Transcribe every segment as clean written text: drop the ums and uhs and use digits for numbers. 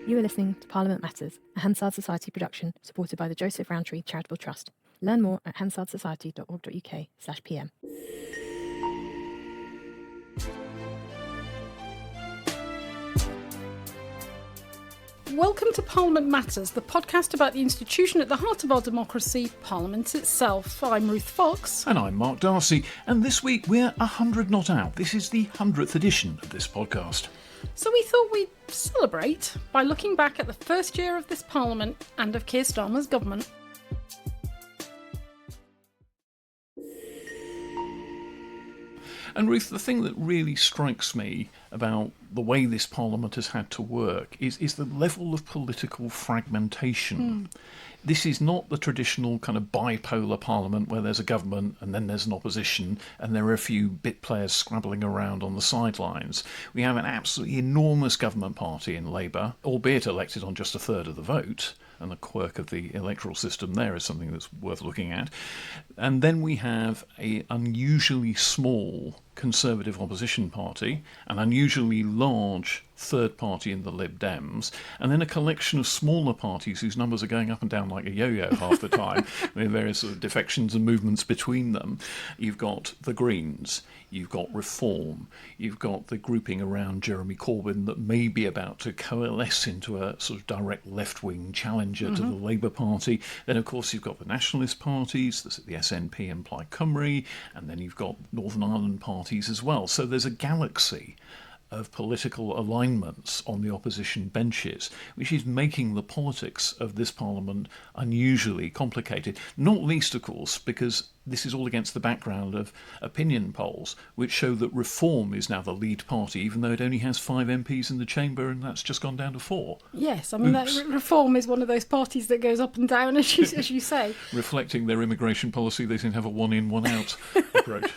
You are listening to Parliament Matters, a Hansard Society production supported by the Joseph Rowntree Charitable Trust. Learn more at hansardsociety.org.uk/pm. Welcome to Parliament Matters, the podcast about the institution at the heart of our democracy, Parliament itself. I'm Ruth Fox. And I'm Mark Darcy, and this week we're 100 not out. This is the 100th edition of this podcast. So we thought we'd celebrate by looking back at the first year of this Parliament and of Keir Starmer's government. And Ruth, the thing that really strikes me about the way this Parliament has had to work is the level of political fragmentation. This is not the traditional kind of bipolar Parliament where there's a government and then there's an opposition and there are a few bit players scrabbling around on the sidelines. We have an absolutely enormous government party in Labour, albeit elected on just a third of the vote. And the quirk of the electoral system there is something that's worth looking at. And then we have an unusually small Conservative opposition party, an unusually large third party in the Lib Dems, and then a collection of smaller parties whose numbers are going up and down like a yo-yo half the time, with various sort of defections and movements between them. You've got the Greens, you've got Reform, you've got the grouping around Jeremy Corbyn that may be about to coalesce into a sort of direct left-wing challenger to the Labour Party. Then, of course, you've got the nationalist parties, the SNP and Plaid Cymru, and then you've got Northern Ireland parties as well. So there's a galaxy of political alignments on the opposition benches, which is making the politics of this Parliament unusually complicated, not least, of course, because this is all against the background of opinion polls, which show that Reform is now the lead party, even though it only has 5 MPs in the chamber, and that's just gone down to 4. Yes, I mean, that Reform is one of those parties that goes up and down, as you say. Reflecting their immigration policy, they seem to have a one-in, one-out approach.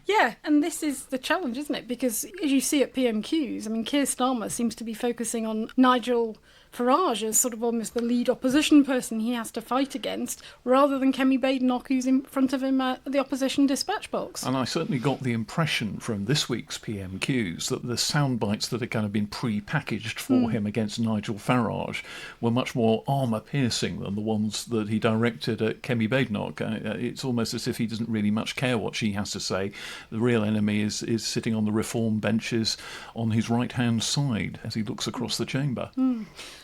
Yeah, and this is the challenge, isn't it? Because as you see at PMQs, I mean, Keir Starmer seems to be focusing on Nigel Farage as sort of almost the lead opposition person he has to fight against, rather than Kemi Badenoch, who's in front of him at the opposition dispatch box. And I certainly got the impression from this week's PMQs that the sound bites that had kind of been pre-packaged for him against Nigel Farage were much more armour-piercing than the ones that he directed at Kemi Badenoch. It's almost as if he doesn't really much care what she has to say. The real enemy is sitting on the Reform benches on his right-hand side as he looks across the chamber.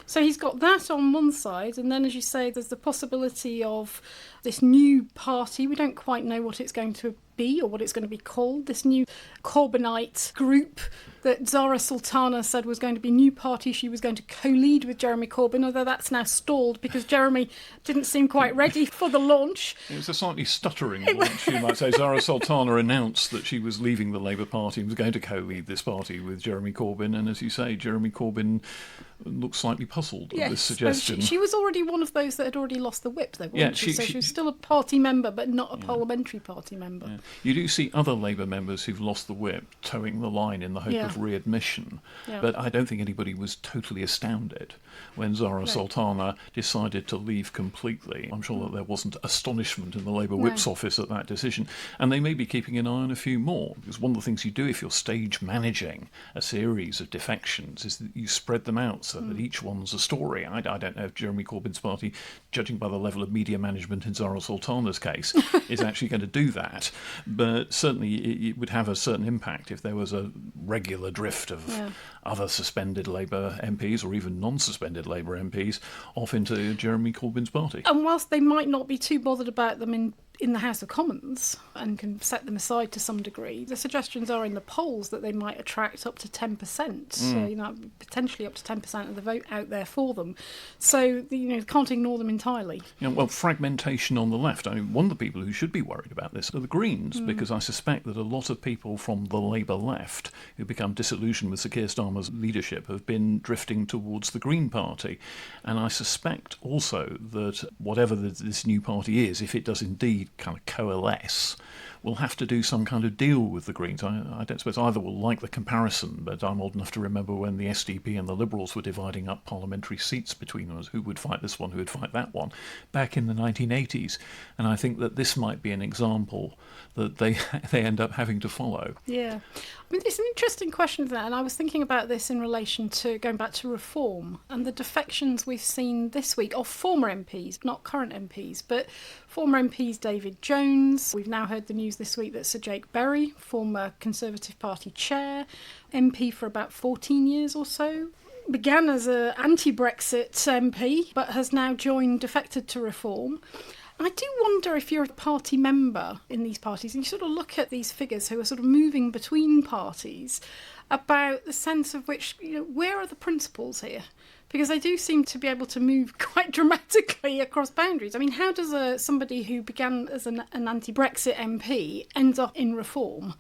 So he's got that on one side, and then, as you say, there's the possibility of this new party. We don't quite know what it's going to be or what it's going to be called, this new Corbynite group that Zara Sultana said was going to be a new party she was going to co-lead with Jeremy Corbyn, although that's now stalled because Jeremy didn't seem quite ready for the launch. It was a slightly stuttering launch, you might say. Zara Sultana announced that she was leaving the Labour Party and was going to co-lead this party with Jeremy Corbyn, and as you say, Jeremy Corbyn looks slightly puzzled at this suggestion. She was already one of those that had already lost the whip, though, wasn't she? So she was still a party member, but not a parliamentary party member. Yeah. You do see other Labour members who've lost the whip towing the line in the hope of readmission, but I don't think anybody was totally astounded when Zara Sultana decided to leave completely. I'm sure that there wasn't astonishment in the Labour Whip's office at that decision, and they may be keeping an eye on a few more, because one of the things you do if you're stage managing a series of defections is that you spread them out so that each one's a story. I don't know if Jeremy Corbyn's party, judging by the level of media management in Zara Sultana's case, is actually going to do that. But certainly it would have a certain impact if there was a regular drift of other suspended Labour MPs or even non-suspended Labour MPs off into Jeremy Corbyn's party. And whilst they might not be too bothered about them in the House of Commons and can set them aside to some degree, the suggestions are in the polls that they might attract up to 10%, so, potentially up to 10% of the vote out there for them. So, can't ignore them entirely. Well, fragmentation on the left. I mean, one of the people who should be worried about this are the Greens, because I suspect that a lot of people from the Labour left who become disillusioned with Sir Keir Starmer's leadership have been drifting towards the Green Party. And I suspect also that whatever this new party is, if it does indeed kind of coalesce will have to do some kind of deal with the Greens. I don't suppose either will like the comparison, but I'm old enough to remember when the SDP and the Liberals were dividing up parliamentary seats between them as who would fight this one, who would fight that one, back in the 1980s. And I think that this might be an example that they end up having to follow. Yeah. I mean, it's an interesting question, isn't it? And I was thinking about this in relation to going back to reform and the defections we've seen this week of former MPs, not current MPs, but former MPs David Jones. We've now heard the news this week that Sir Jake Berry, former Conservative Party chair, MP for about 14 years or so, began as an anti-Brexit MP, but has now defected to reform. I do wonder if you're a party member in these parties and you sort of look at these figures who are sort of moving between parties, about the sense of which, where are the principles here? Because they do seem to be able to move quite dramatically across boundaries. I mean, how does somebody who began as an anti-Brexit MP end up in reform,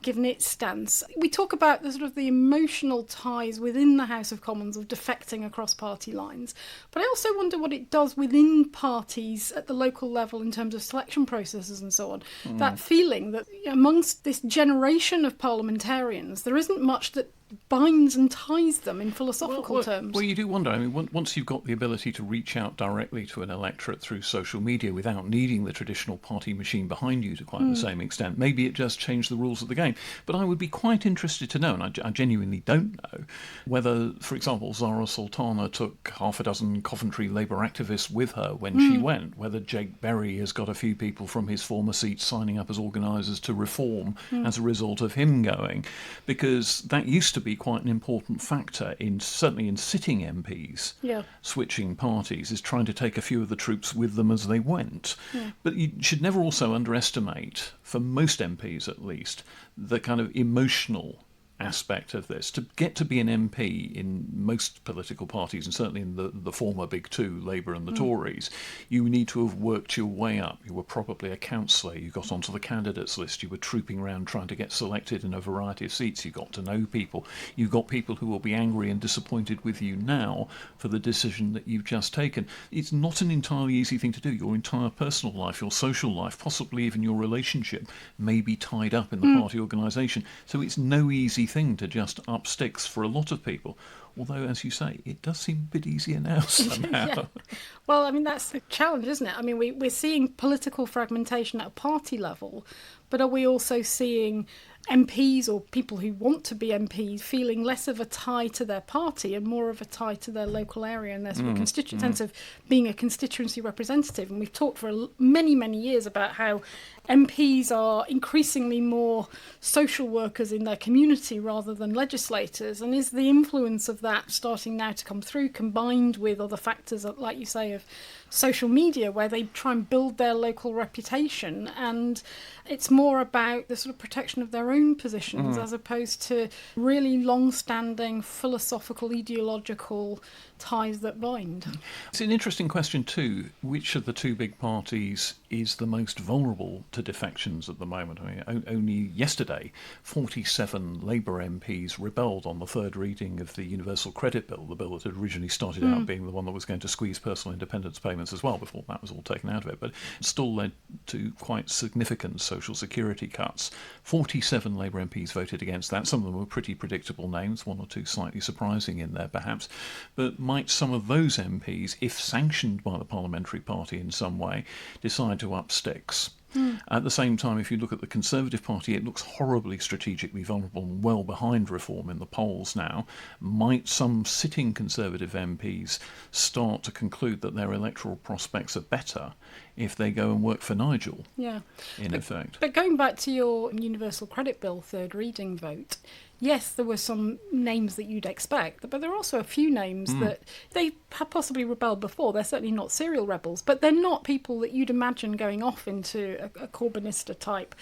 given its stance? We talk about the sort of the emotional ties within the House of Commons of defecting across party lines, but I also wonder what it does within parties at the local level in terms of selection processes and so on. That feeling that amongst this generation of parliamentarians, there isn't much that binds and ties them in philosophical terms. Well, you do wonder. I mean, once you've got the ability to reach out directly to an electorate through social media without needing the traditional party machine behind you to quite the same extent, maybe it just changed the rules of the game. But I would be quite interested to know, and I genuinely don't know, whether, for example, Zara Sultana took half a dozen Coventry Labour activists with her when she went, whether Jake Berry has got a few people from his former seat signing up as organisers to reform as a result of him going, because that used to be quite an important factor certainly in sitting MPs switching parties, is trying to take a few of the troops with them as they went. But you should never also underestimate, for most MPs at least, the kind of emotional aspect of this. To get to be an MP in most political parties, and certainly in the former big two, Labour and the Tories, you need to have worked your way up. You were probably a councillor, you got onto the candidates list, you were trooping around trying to get selected in a variety of seats, you got to know people, you've got people who will be angry and disappointed with you now for the decision that you've just taken. It's not an entirely easy thing to do. Your entire personal life, your social life, possibly even your relationship may be tied up in the party organisation. So it's no easy thing to just up sticks for a lot of people. Although, as you say, it does seem a bit easier now somehow. Well, I mean, that's the challenge, isn't it? I mean, we're seeing political fragmentation at a party level, but are we also seeing MPs or people who want to be MPs feeling less of a tie to their party and more of a tie to their local area and their sort of sense of being a constituency representative? And we've talked for many, many years about how MPs are increasingly more social workers in their community rather than legislators. And is the influence of that starting now to come through, combined with other factors, like you say, of social media, where they try and build their local reputation, and it's more about the sort of protection of their own positions as opposed to really long-standing philosophical, ideological ties that bind. It's an interesting question too. Which of the two big parties is the most vulnerable to defections at the moment? I mean, only yesterday, 47 Labour MPs rebelled on the third reading of the Universal Credit Bill, the bill that had originally started out being the one that was going to squeeze personal independence payments as well before that was all taken out of it, but it still led to quite significant social security cuts. 47 Labour MPs voted against that. Some of them were pretty predictable names, one or two slightly surprising in there perhaps, but might some of those MPs, if sanctioned by the parliamentary party in some way, decide to up sticks? At the same time, if you look at the Conservative Party, it looks horribly strategically vulnerable and well behind reform in the polls now. Might some sitting Conservative MPs start to conclude that their electoral prospects are better if they go and work for Nigel, in effect? But going back to your Universal Credit Bill third reading vote, yes, there were some names that you'd expect, but there are also a few names that they have possibly rebelled before. They're certainly not serial rebels, but they're not people that you'd imagine going off into a Corbynista type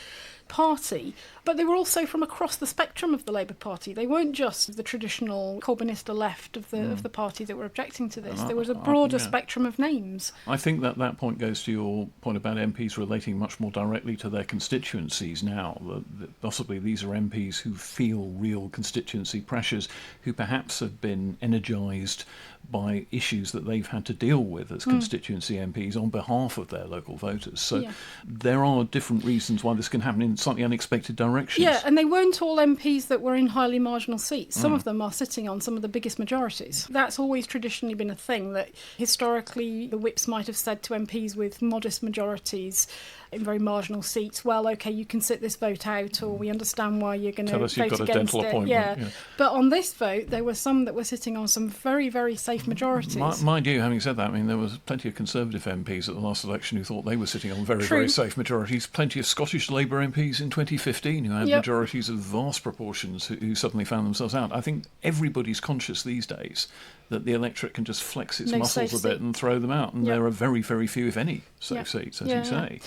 party, but they were also from across the spectrum of the Labour Party. They weren't just the traditional Corbynista left of the party that were objecting to this. There was a broader spectrum of names. I think that point goes to your point about MPs relating much more directly to their constituencies now. Possibly these are MPs who feel real constituency pressures, who perhaps have been energised by issues that they've had to deal with as constituency MPs on behalf of their local voters. So there are different reasons why this can happen in slightly unexpected directions. Yeah, and they weren't all MPs that were in highly marginal seats. Some of them are sitting on some of the biggest majorities. That's always traditionally been a thing, that historically the whips might have said to MPs with modest majorities in very marginal seats, well, OK, you can sit this vote out, or we understand why you're going to vote against it. Tell us you've got a dental appointment. Yeah. But on this vote, there were some that were sitting on some very, very safe majorities. Mind you, having said that, I mean, there was plenty of Conservative MPs at the last election who thought they were sitting on very, very safe majorities. Plenty of Scottish Labour MPs in 2015 who had majorities of vast proportions who suddenly found themselves out. I think everybody's conscious these days that the electorate can just flex its muscles a bit and throw them out, and there are very, very few, if any, safe seats, as you say.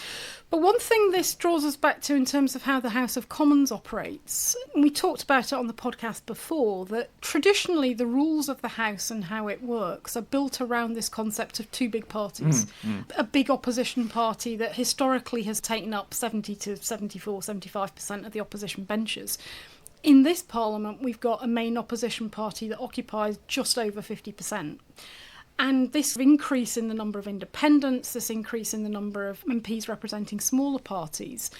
But one thing this draws us back to in terms of how the House of Commons operates, and we talked about it on the podcast before, that traditionally the rules of the House and how it works are built around this concept of two big parties. A big opposition party that historically has taken up 70 to 74, 75% of the opposition benches. In this Parliament, we've got a main opposition party that occupies just over 50%. And this increase in the number of independents, this increase in the number of MPs representing smaller parties,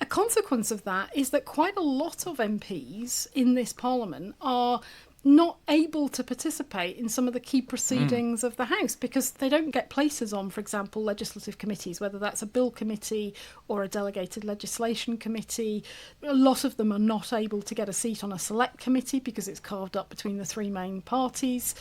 a consequence of that is that quite a lot of MPs in this Parliament are not able to participate in some of the key proceedings of the House because they don't get places on, for example, legislative committees, whether that's a bill committee or a delegated legislation committee. A lot of them are not able to get a seat on a select committee because it's carved up between the three main parties.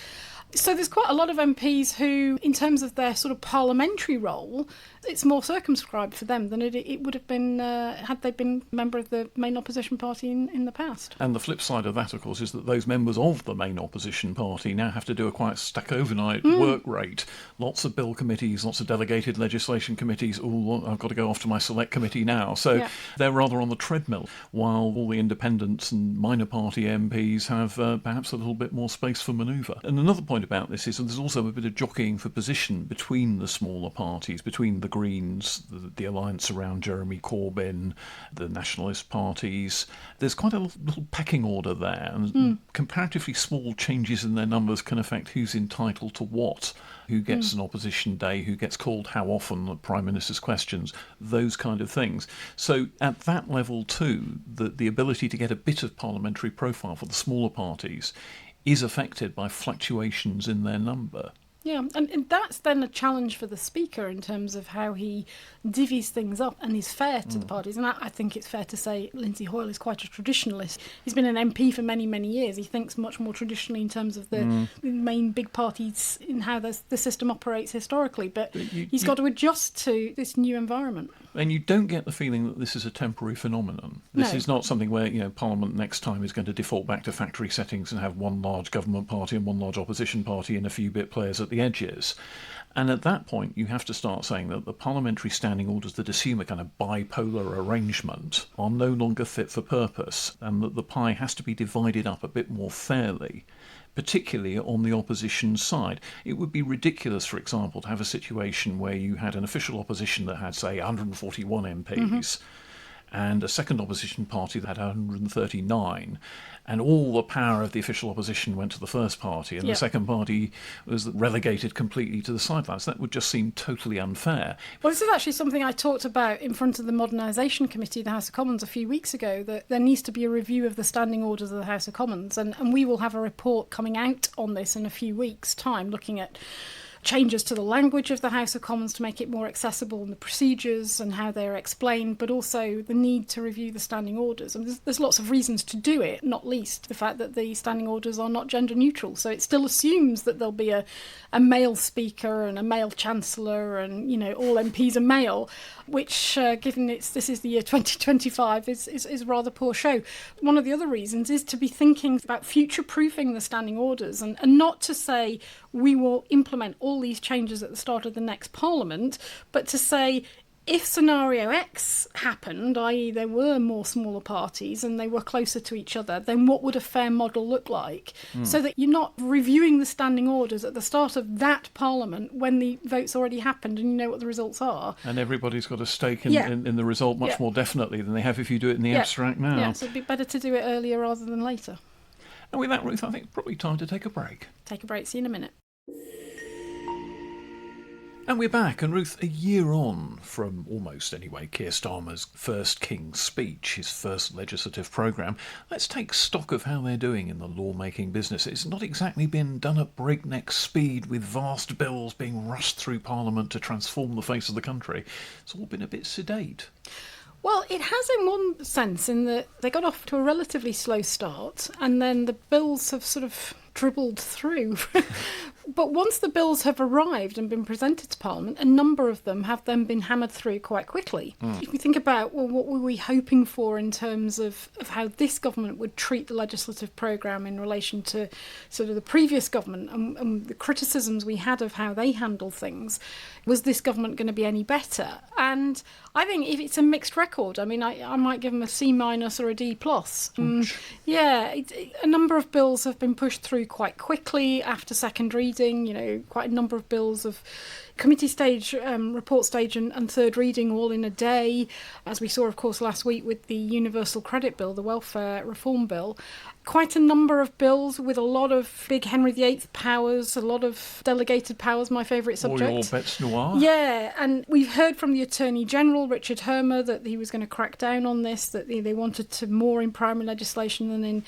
So there's quite a lot of MPs who, in terms of their sort of parliamentary role, it's more circumscribed for them than it would have been had they been a member of the main opposition party in the past. And the flip side of that, of course, is that those members of the main opposition party now have to do a quite stack overnight work rate. Lots of bill committees, lots of delegated legislation committees. Oh, I've got to go off to my select committee now. So they're rather on the treadmill, while all the independents and minor party MPs have perhaps a little bit more space for manoeuvre. And another point about this is that there's also a bit of jockeying for position between the smaller parties, between the Greens, the alliance around Jeremy Corbyn, the nationalist parties. There's quite a little pecking order there, and comparatively small changes in their numbers can affect who's entitled to what, who gets an opposition day, who gets called how often, the Prime Minister's questions, those kind of things. So at that level too, the ability to get a bit of parliamentary profile for the smaller parties is affected by fluctuations in their number. Yeah, and that's then a challenge for the Speaker in terms of how he divvies things up and is fair to the parties. And I think it's fair to say Lindsay Hoyle is quite a traditionalist. He's been an MP for many, many years. He thinks much more traditionally in terms of the main big parties in how the system operates historically. But he's got to adjust to this new environment. And you don't get the feeling that this is a temporary phenomenon. This is not something where Parliament next time is going to default back to factory settings and have one large government party and one large opposition party and a few bit players at the edges. And at that point, you have to start saying that the parliamentary standing orders that assume a kind of bipolar arrangement are no longer fit for purpose, and that the pie has to be divided up a bit more fairly, particularly on the opposition side. It would be ridiculous, for example, to have a situation where you had an official opposition that had, say, 141 MPs, and a second opposition party that had 139, and all the power of the official opposition went to the first party, and the second party was relegated completely to the sidelines. That would just seem totally unfair. Well, this is actually something I talked about in front of the Modernisation Committee of the House of Commons a few weeks ago, that there needs to be a review of the standing orders of the House of Commons, and we will have a report coming out on this in a few weeks' time, looking at changes to the language of the House of Commons to make it more accessible, and the procedures and how they're explained, but also the need to review the standing orders. And there's lots of reasons to do it, not least the fact that the standing orders are not gender neutral. So it still assumes that there'll be a male speaker and a male chancellor, and all MPs are male, which given this is the year 2025 is rather poor show. One of the other reasons is to be thinking about future-proofing the standing orders, and not to say we will implement all these changes at the start of the next Parliament, but to say If scenario X happened, i.e. there were more smaller parties and they were closer to each other, then what would a fair model look like? So that you're not reviewing the standing orders at the start of that parliament when the vote's already happened and you know what the results are. And everybody's got a stake in the result much more definitely than they have if you do it in the abstract now. Yeah, so it'd be better to do it earlier rather than later. And with that, Ruth, I think it's probably time to take a break. Take a break, see you in a minute. And we're back, and Ruth, a year on from almost anyway Keir Starmer's first King's Speech, his first legislative programme, let's take stock of how they're doing in the lawmaking business. It's not exactly been done at breakneck speed with vast bills being rushed through Parliament to transform the face of the country. It's all been a bit sedate. Well, it has in one sense, in that they got off to a relatively slow start and then the bills have sort of dribbled through. But once the bills have arrived and been presented to Parliament, a number of them have then been hammered through quite quickly. If you think about, well, what were we hoping for in terms of how this government would treat the legislative programme in relation to sort of the previous government and the criticisms we had of how they handle things, was this government going to be any better? And I think if it's a mixed record, I mean, I might give them a C- or a D+. A number of bills have been pushed through quite quickly after second reading. Quite a number of bills of committee stage, report stage and third reading all in a day, as we saw, of course, last week with the Universal Credit Bill, the Welfare Reform Bill. Quite a number of bills with a lot of big Henry VIII powers, a lot of delegated powers, my favourite subject. All your bets noir. Yeah, and we've heard from the Attorney General, Richard Hermer, that he was going to crack down on this, that they wanted to more in primary legislation than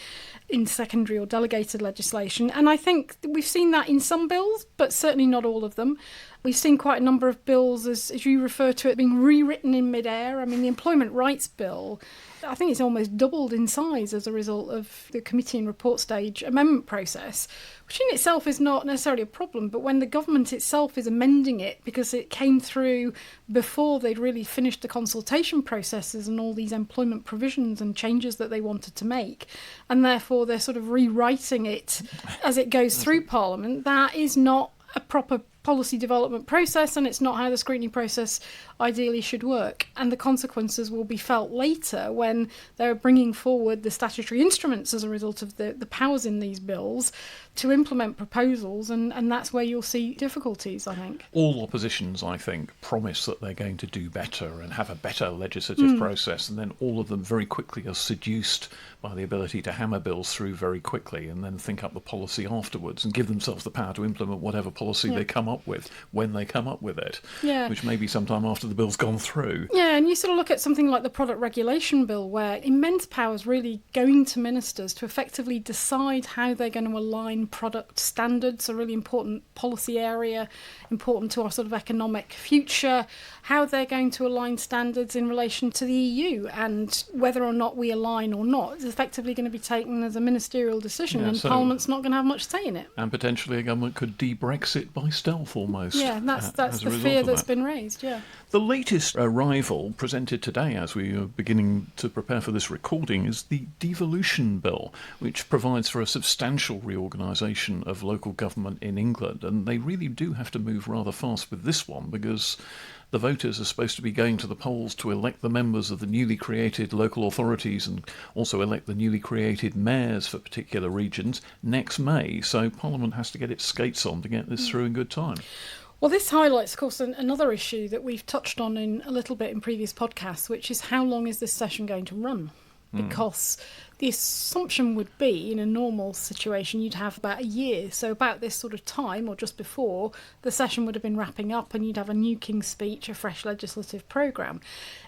in secondary or delegated legislation. And I think we've seen that in some bills, but certainly not all of them. We've seen quite a number of bills, as you refer to it, being rewritten in mid-air. I mean, the Employment Rights Bill, I think it's almost doubled in size as a result of the committee and report stage amendment process, which in itself is not necessarily a problem, but when the government itself is amending it because it came through before they'd really finished the consultation processes and all these employment provisions and changes that they wanted to make, and therefore they're sort of rewriting it as it goes through Parliament, that is not a proper policy development process, and it's not how the scrutiny process ideally should work. And the consequences will be felt later when they're bringing forward the statutory instruments as a result of the powers in these bills to implement proposals, and that's where you'll see difficulties, I think. All oppositions, I think, promise that they're going to do better and have a better legislative process, and then all of them very quickly are seduced by the ability to hammer bills through very quickly and then think up the policy afterwards and give themselves the power to implement whatever policy they come up with when they come up with it, which may be sometime after the bill's gone through. Yeah, and you sort of look at something like the Product Regulation Bill, where immense power is really going to ministers to effectively decide how they're going to align product standards, a really important policy area, important to our sort of economic future, how they're going to align standards in relation to the EU, and whether or not we align or not is effectively going to be taken as a ministerial decision, and Parliament's not going to have much say in it. And potentially a government could de-Brexit by stealth almost. Yeah, that's the fear that's been raised, yeah. The latest arrival presented today as we are beginning to prepare for this recording is the Devolution Bill, which provides for a substantial reorganisation of local government in England, and they really do have to move rather fast with this one because the voters are supposed to be going to the polls to elect the members of the newly created local authorities and also elect the newly created mayors for particular regions next May. So Parliament has to get its skates on to get this through in good time. Well, this highlights, of course, another issue that we've touched on in a little bit in previous podcasts, which is how long is this session going to run? Because the assumption would be, in a normal situation, you'd have about a year. So about this sort of time, or just before, the session would have been wrapping up and you'd have a new King's Speech, a fresh legislative programme.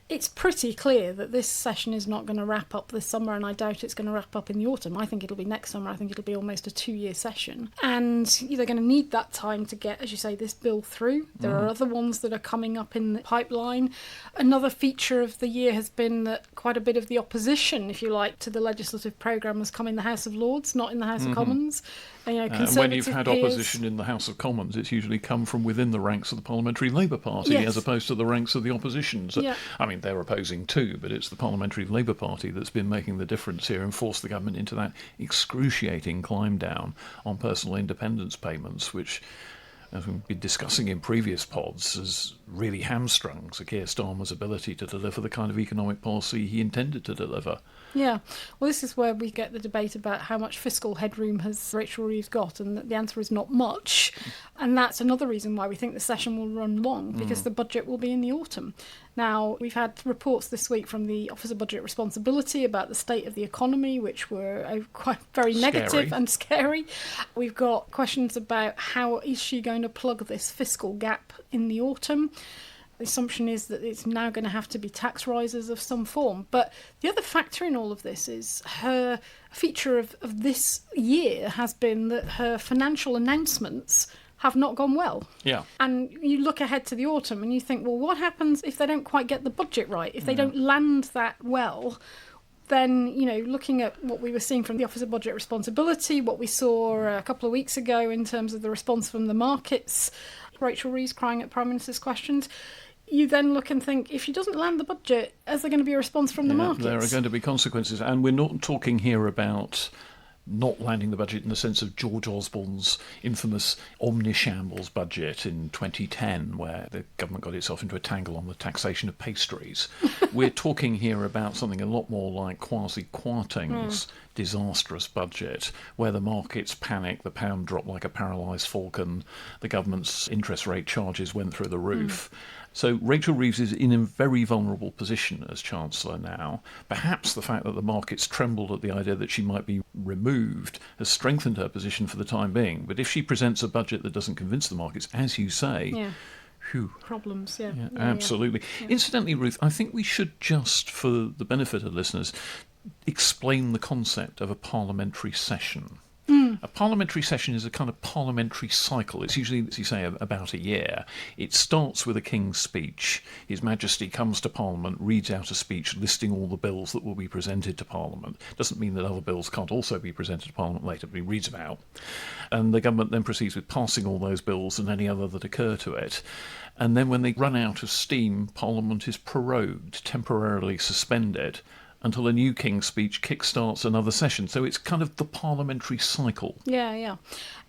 It's pretty clear that this session is not going to wrap up this summer, and I doubt it's going to wrap up in the autumn. I think it'll be next summer. I think it'll be almost a 2-year session. And they're going to need that time to get, as you say, this bill through. There are other ones that are coming up in the pipeline. Another feature of the year has been that quite a bit of the opposition, if you like, to the legislative programme has come in the House of Lords, not in the House of Commons. And when you've had opposition in the House of Commons, it's usually come from within the ranks of the Parliamentary Labour Party as opposed to the ranks of the opposition. So, I mean, they're opposing too, but it's the Parliamentary Labour Party that's been making the difference here and forced the government into that excruciating climb down on personal independence payments, which as we've been discussing in previous pods, has really hamstrung Sir Keir Starmer's ability to deliver the kind of economic policy he intended to deliver. Yeah, well, this is where we get the debate about how much fiscal headroom has Rachel Reeves got, and the answer is not much. And that's another reason why we think the session will run long, because the budget will be in the autumn. Now, we've had reports this week from the Office of Budget Responsibility about the state of the economy, which were quite very negative and scary. We've got questions about how is she going to plug this fiscal gap in the autumn. The assumption is that it's now going to have to be tax rises of some form. But the other factor in all of this is her feature of this year has been that her financial announcements have not gone well. Yeah. And you look ahead to the autumn and you think, well, what happens if they don't quite get the budget right? If they don't land that well, then, looking at what we were seeing from the Office of Budget Responsibility, what we saw a couple of weeks ago in terms of the response from the markets, Rachel Reeves crying at Prime Minister's questions, you then look and think, if she doesn't land the budget, is there going to be a response from the markets? There are going to be consequences. And we're not talking here about not landing the budget in the sense of George Osborne's infamous omnishambles budget in 2010, where the government got itself into a tangle on the taxation of pastries. We're talking here about something a lot more like Kwasi Kwarteng's disastrous budget, where the markets panicked, the pound dropped like a paralysed falcon, the government's interest rate charges went through the roof. So Rachel Reeves is in a very vulnerable position as Chancellor now. Perhaps the fact that the markets trembled at the idea that she might be removed has strengthened her position for the time being. But if she presents a budget that doesn't convince the markets, as you say, problems, absolutely. Yeah. Incidentally, Ruth, I think we should just, for the benefit of listeners, explain the concept of a parliamentary session. A parliamentary session is a kind of parliamentary cycle. It's usually, as you say, about a year. It starts with a King's speech. His Majesty comes to Parliament, reads out a speech listing all the bills that will be presented to Parliament. Doesn't mean that other bills can't also be presented to Parliament later, but he reads them out. And the government then proceeds with passing all those bills and any other that occur to it. And then when they run out of steam, Parliament is prorogued, temporarily suspended, until a new King's speech kickstarts another session. So it's kind of the parliamentary cycle. Yeah.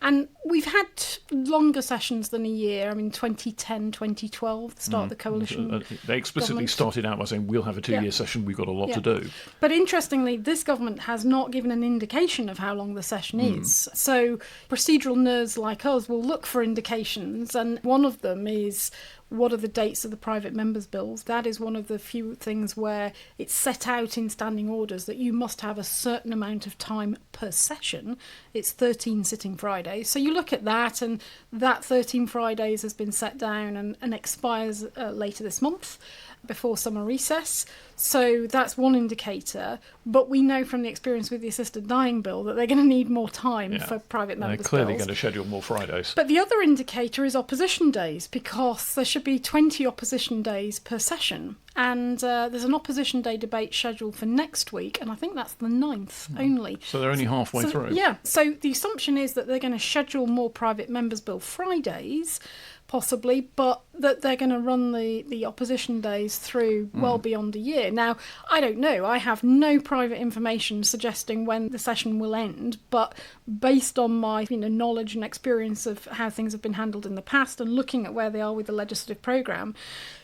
And we've had longer sessions than a year. I mean, 2010, 2012, the start of the coalition. They explicitly started out by saying, we'll have a two-year session, we've got a lot to do. But interestingly, this government has not given an indication of how long the session is. So procedural nerds like us will look for indications, and one of them is, what are the dates of the private members' bills? That is one of the few things where it's set out in standing orders that you must have a certain amount of time per session. It's 13 sitting Fridays. So you look at that, and that 13 Fridays has been set down and expires later this month, before summer recess. So that's one indicator. But we know from the experience with the assisted dying bill that they're going to need more time for private members' bills. They're clearly going to schedule more Fridays. But the other indicator is opposition days, because there should be 20 opposition days per session. And there's an opposition day debate scheduled for next week, and I think that's the 9th only. So they're only halfway through. Yeah, so the assumption is that they're going to schedule more private members' bill Fridays, possibly, but that they're going to run the opposition days through well beyond a year. Now, I don't know. I have no private information suggesting when the session will end, but based on my knowledge and experience of how things have been handled in the past, and looking at where they are with the legislative programme,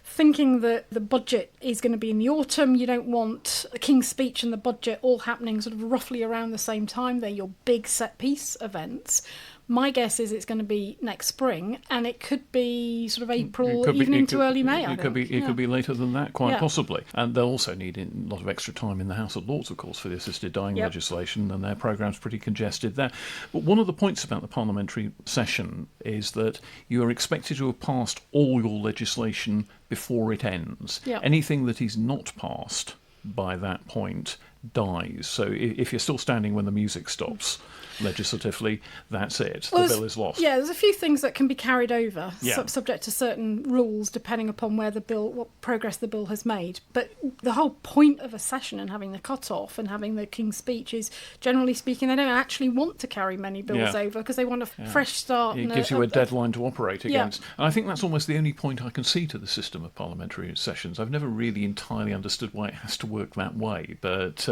thinking that the budget is going to be in the autumn, you don't want the King's speech and the budget all happening sort of roughly around the same time. They're your big set-piece events. My guess is it's going to be next spring, and it could be sort of April, even into early May. It could be later than that, quite possibly. And they'll also need a lot of extra time in the House of Lords, of course, for the assisted dying legislation, and their programme's pretty congested there. But one of the points about the parliamentary session is that you are expected to have passed all your legislation before it ends. Anything that is not passed by that point dies. So if you're still standing when the music stops legislatively, that's it. The bill is lost. Yeah, there's a few things that can be carried over, subject to certain rules, depending upon what progress the bill has made. But the whole point of a session and having the cut-off and having the King's speech is, generally speaking, they don't actually want to carry many bills over, because they want a fresh start. It gives you a deadline to operate against. And I think that's almost the only point I can see to the system of parliamentary sessions. I've never really entirely understood why it has to work that way, but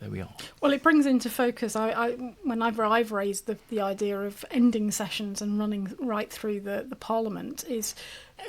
there we are. Well, it brings into focus, when I've whenever I've raised the idea of ending sessions and running right through the Parliament is,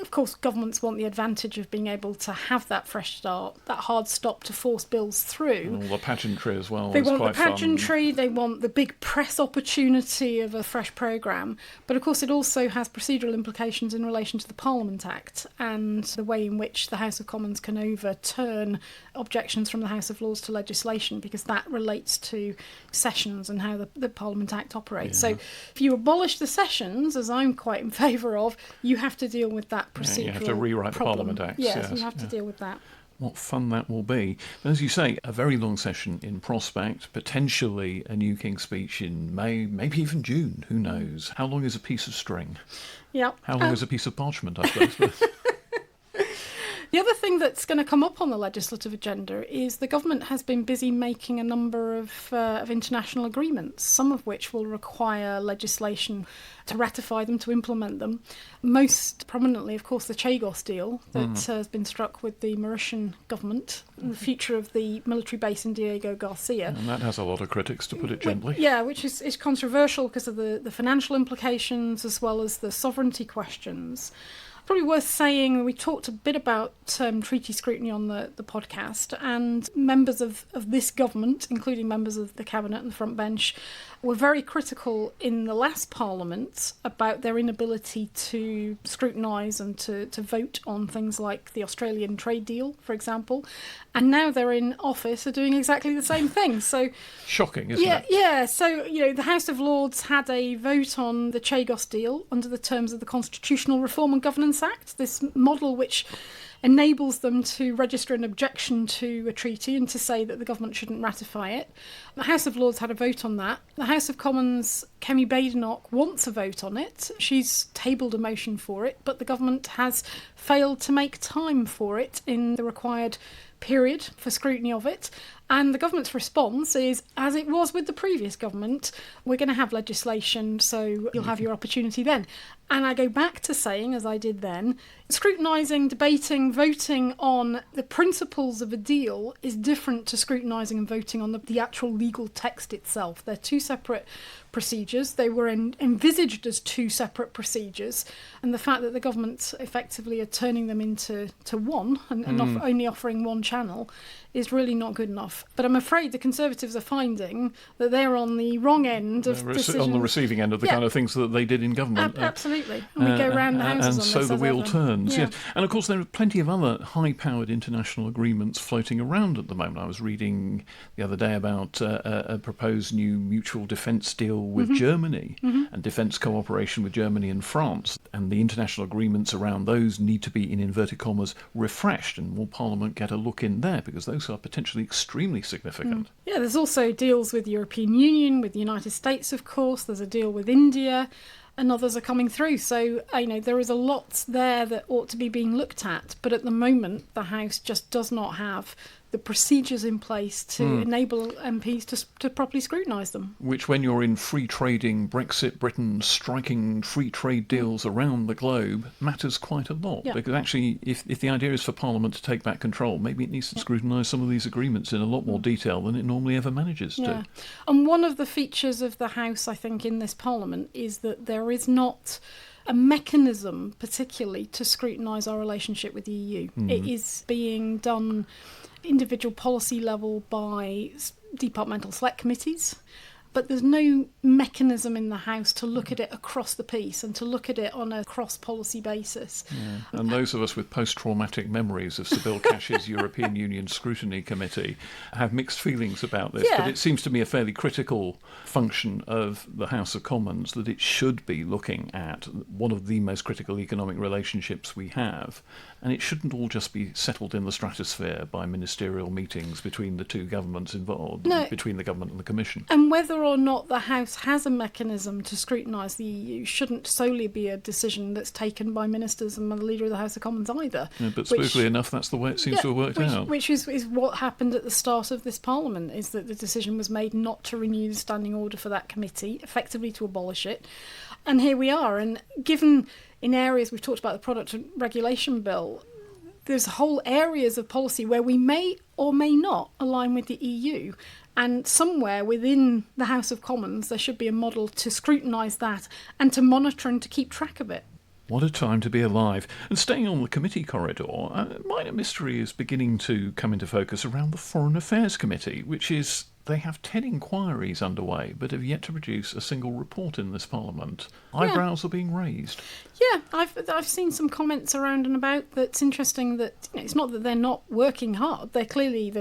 of course, governments want the advantage of being able to have that fresh start, that hard stop to force bills through. And all the pageantry as well. They is want quite the pageantry, they want the big press opportunity of a fresh programme. But of course, it also has procedural implications in relation to the Parliament Act and the way in which the House of Commons can overturn objections from the House of Lords to legislation, because that relates to sessions and how the Parliament Act operates. Yeah. So if you abolish the sessions, as I'm quite in favour of, you have to deal with that procedural you have to rewrite problem. the Parliament Act. Yes, you have to deal with that. What fun that will be. But as you say, a very long session in prospect, potentially a new King's Speech in May, maybe even June, who knows? How long is a piece of string? Yeah. How long is a piece of parchment, I suppose? The other thing that's going to come up on the legislative agenda is the government has been busy making a number of international agreements, some of which will require legislation to ratify them, to implement them. Most prominently, of course, the Chagos deal that has been struck with the Mauritian government, and the future of the military base in Diego Garcia. And that has a lot of critics, to put it gently. Yeah, which is controversial because of the financial implications as well as the sovereignty questions. Probably worth saying, we talked a bit about treaty scrutiny on the podcast, and members of this government, including members of the Cabinet and the front bench, were very critical in the last Parliament about their inability to scrutinise and to vote on things like the Australian trade deal, for example. And now they're in office are doing exactly the same thing. So shocking, isn't it? Yeah. So, the House of Lords had a vote on the Chagos deal under the terms of the Constitutional Reform and Governance Act, this model which enables them to register an objection to a treaty and to say that the government shouldn't ratify it. The House of Lords had a vote on that. The House of Commons, Kemi Badenoch, wants a vote on it. She's tabled a motion for it, but the government has failed to make time for it in the required period for scrutiny of it. And the government's response is, as it was with the previous government, we're going to have legislation, so you'll have your opportunity then. And I go back to saying, as I did then, scrutinising, debating, voting on the principles of a deal is different to scrutinising and voting on the actual legal text itself. They're two separate procedures. They were envisaged as two separate procedures, and the fact that the government effectively are turning them into one and only offering one channel is really not good enough. But I'm afraid the Conservatives are finding that they're on the wrong end of decisions. On the receiving end of the kind of things that they did in government. Absolutely. And we go round the houses and on so this the as wheel ever. turns. Yeah. Yes. And of course there are plenty of other high-powered international agreements floating around at the moment. I was reading the other day about a proposed new mutual defence deal with Germany and defence cooperation with Germany and France. And the international agreements around those need to be, in inverted commas, refreshed. And will Parliament get a look in there? Because those are potentially extremely significant. Yeah, there's also deals with the European Union, with the United States, of course. There's a deal with India, and others are coming through. So, there is a lot there that ought to be being looked at. But at the moment, the House just does not have the procedures in place to enable MPs to properly scrutinise them. Which, when you're in free trading Brexit Britain striking free trade deals around the globe, matters quite a lot. Yeah. Because actually, if the idea is for Parliament to take back control, maybe it needs to scrutinise some of these agreements in a lot more detail than it normally ever manages to. And one of the features of the House, I think, in this Parliament is that there is not a mechanism particularly to scrutinise our relationship with the EU. It is being done individual policy level by departmental select committees, but there's no mechanism in the House to look at it across the piece and to look at it on a cross-policy basis. Yeah. And those of us with post-traumatic memories of Sir Bill Cash's European Union Scrutiny Committee have mixed feelings about this, but it seems to me a fairly critical function of the House of Commons that it should be looking at one of the most critical economic relationships we have, and it shouldn't all just be settled in the stratosphere by ministerial meetings between the two governments involved, between the government and the Commission. And whether or not the House has a mechanism to scrutinise the EU shouldn't solely be a decision that's taken by ministers and by the Leader of the House of Commons either. Yeah, but spookily enough, that's the way it seems to have worked out. Which is what happened at the start of this Parliament, is that the decision was made not to renew the standing order for that committee, effectively to abolish it. And here we are. And given in areas, we've talked about the product regulation bill, there's whole areas of policy where we may or may not align with the EU. And somewhere within the House of Commons, there should be a model to scrutinise that and to monitor and to keep track of it. What a time to be alive. And staying on the committee corridor, a minor mystery is beginning to come into focus around the Foreign Affairs Committee, which is they have 10 inquiries underway, but have yet to produce a single report in this Parliament. Eyebrows are being raised. Yeah, I've seen some comments around and about that's interesting that it's not that they're not working hard. They're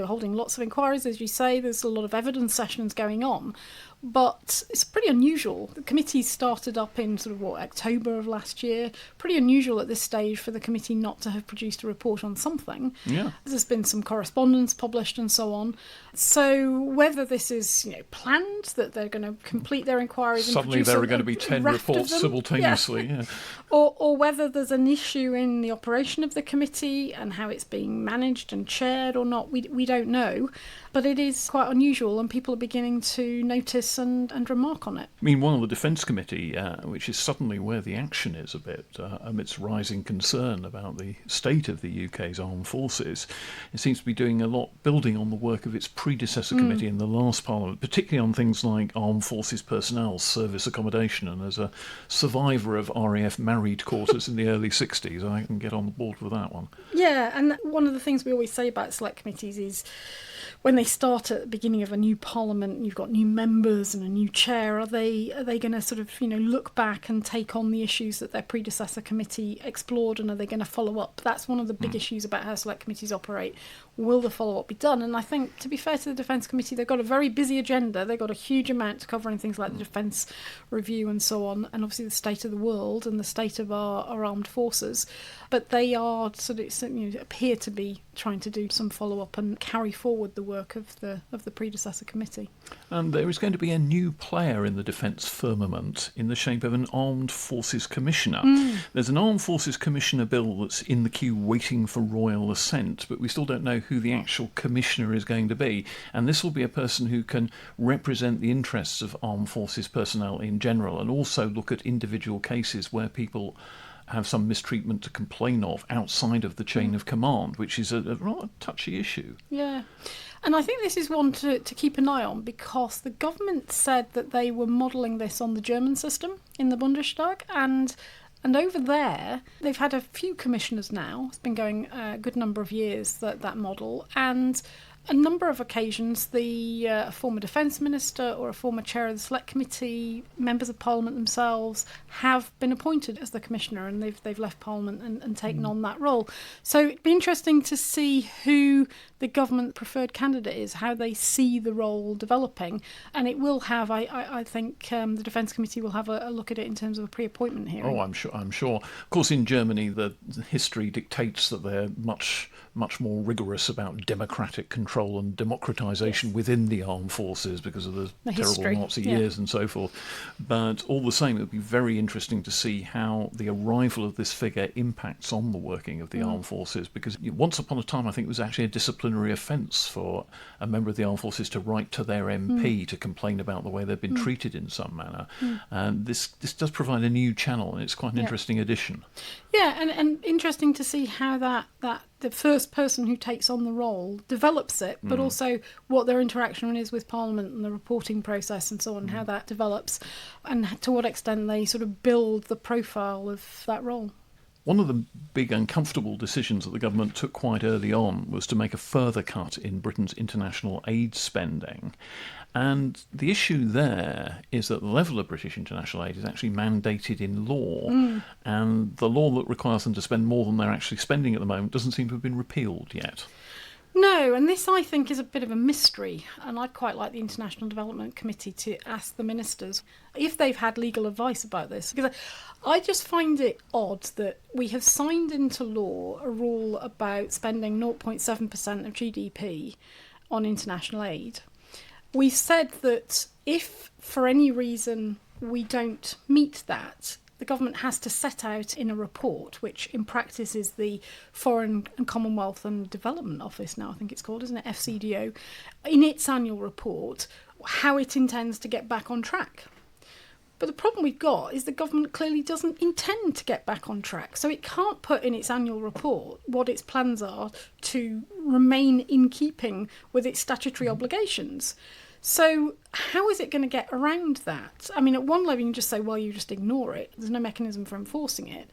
holding lots of inquiries, as you say. There's a lot of evidence sessions going on. But it's pretty unusual. The committee started up in October of last year. Pretty unusual at this stage for the committee not to have produced a report on something. Yeah. There's been some correspondence published and so on. So whether this is planned, that they're going to complete their inquiries Suddenly and produce there are going to be 10 reports simultaneously. Yeah. Or whether there's an issue in the operation of the committee and how it's being managed and chaired or not, we don't know. But it is quite unusual, and people are beginning to notice and remark on it. Meanwhile, the Defence Committee, which is suddenly where the action is a bit, amidst rising concern about the state of the UK's armed forces, it seems to be doing a lot building on the work of its predecessor committee in the last Parliament, particularly on things like armed forces personnel, service accommodation, and as a survivor of RAF married quarters in the early 60s, I can get on board with that one. Yeah, and one of the things we always say about select committees is when they start at the beginning of a new parliament, you've got new members and a new chair, are they going to look back and take on the issues that their predecessor committee explored, and are they going to follow up? That's one of the big issues about how select committees operate. Will the follow-up be done? And I think, to be fair to the Defence Committee, they've got a very busy agenda. They've got a huge amount to cover in things like the Defence Review and so on, and obviously the state of the world and the state of our armed forces. But they are appear to be trying to do some follow-up and carry forward the work of the predecessor committee. And there is going to be a new player in the defence firmament in the shape of an Armed Forces Commissioner. There's an Armed Forces Commissioner bill that's in the queue waiting for royal assent, but we still don't know who the actual commissioner is going to be. And this will be a person who can represent the interests of armed forces personnel in general, and also look at individual cases where people have some mistreatment to complain of outside of the chain of command, which is a rather touchy issue. Yeah. And I think this is one to keep an eye on, because the government said that they were modelling this on the German system in the Bundestag, and over there, they've had a few commissioners now. It's been going a good number of years, that model. And a number of occasions, the former defence minister or a former chair of the select committee, members of parliament themselves, have been appointed as the commissioner, and they've left parliament and taken on that role. So it'd be interesting to see who the government preferred candidate is, how they see the role developing, and it will have, I think, the Defence Committee will have a look at it in terms of a pre-appointment hearing. Oh, I'm sure. Of course, in Germany, the history dictates that they're much more rigorous about democratic control and democratisation within the armed forces because of the terrible Nazi years and so forth. But all the same, it would be very interesting to see how the arrival of this figure impacts on the working of the armed forces, because once upon a time, I think it was actually a disciplinary offence for a member of the armed forces to write to their MP to complain about the way they've been treated in some manner. And this does provide a new channel, and it's quite an interesting addition. Yeah, and interesting to see how that the first person who takes on the role develops it, but also what their interaction is with Parliament and the reporting process and so on, how that develops, and to what extent they sort of build the profile of that role. One of the big uncomfortable decisions that the government took quite early on was to make a further cut in Britain's international aid spending. And the issue there is that the level of British international aid is actually mandated in law, and the law that requires them to spend more than they're actually spending at the moment doesn't seem to have been repealed yet. No, and this, I think, is a bit of a mystery, and I'd quite like the International Development Committee to ask the ministers if they've had legal advice about this, because I just find it odd that we have signed into law a rule about spending 0.7% of GDP on international aid. We've said that if, for any reason, we don't meet that, the government has to set out in a report, which in practice is the Foreign and Commonwealth and Development Office now, I think it's called, isn't it, FCDO, in its annual report, how it intends to get back on track. But the problem we've got is the government clearly doesn't intend to get back on track. So it can't put in its annual report what its plans are to remain in keeping with its statutory obligations. So how is it going to get around that? I mean, at one level you can just say, well, you just ignore it. There's no mechanism for enforcing it.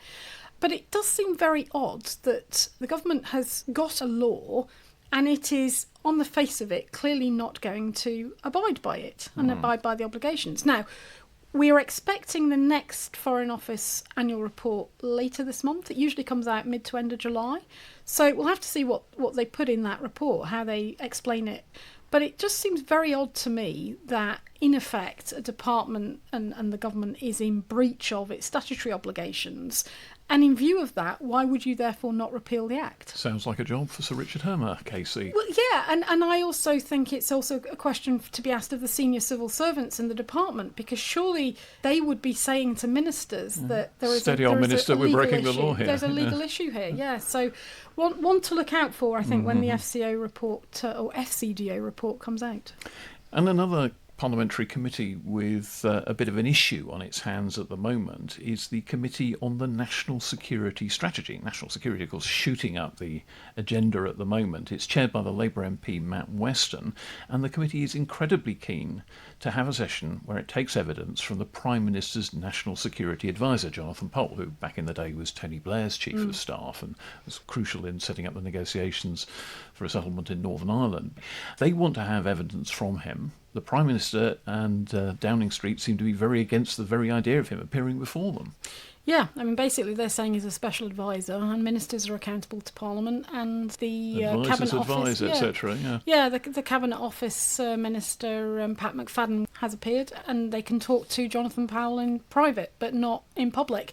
But it does seem very odd that the government has got a law and it is, on the face of it, clearly not going to abide by it and abide by the obligations. Now, we are expecting the next Foreign Office annual report later this month. It usually comes out mid to end of July. So we'll have to see what they put in that report, how they explain it. But it just seems very odd to me that, in effect, a department and the government is in breach of its statutory obligations. And in view of that, why would you therefore not repeal the Act? Sounds like a job for Sir Richard Hermer, Casey. Well, yeah, and I also think it's also a question to be asked of the senior civil servants in the department, because surely they would be saying to ministers that there is Steady on, Minister, we're breaking the law here. There's a legal issue here, yeah. So one to look out for, I think, when the FCO report or FCDO report comes out. And another parliamentary committee with a bit of an issue on its hands at the moment is the Committee on the National Security Strategy. National security, of course, shooting up the agenda at the moment. It's chaired by the Labour MP Matt Weston, and the committee is incredibly keen to have a session where it takes evidence from the Prime Minister's National Security Advisor, Jonathan Powell, who back in the day was Tony Blair's Chief of Staff and was crucial in setting up the negotiations for a settlement in Northern Ireland. They want to have evidence from him. The Prime Minister and Downing Street seem to be very against the very idea of him appearing before them. Yeah, I mean, basically they're saying he's a special advisor and ministers are accountable to Parliament and the Cabinet Office. Etc. Yeah, the Cabinet Office Minister, Pat McFadden, has appeared and they can talk to Jonathan Powell in private but not in public.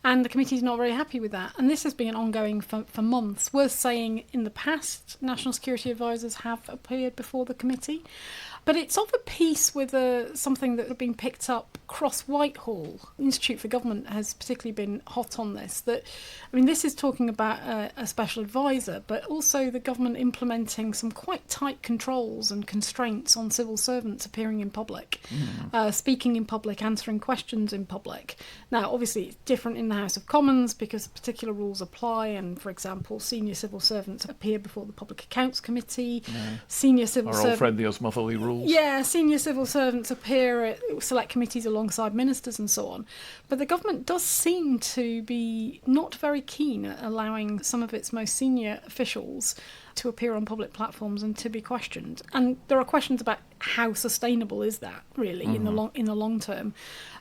And the committee's not very happy with that. And this has been ongoing for months. Worth saying, in the past, national security advisors have appeared before the committee. But it's of a piece with something that had been picked up across Whitehall. The Institute for Government has particularly been hot on this. This is talking about a special advisor, but also the government implementing some quite tight controls and constraints on civil servants appearing in public, speaking in public, answering questions in public. Now, obviously, it's different in the House of Commons because particular rules apply. And, for example, senior civil servants appear before the Public Accounts Committee. Senior civil Our old friend, the Osmophily rules. Yeah, senior civil servants appear at select committees alongside ministers and so on. But the government does seem to be not very keen at allowing some of its most senior officials to appear on public platforms and to be questioned. And there are questions about how sustainable is that, really, in the long term.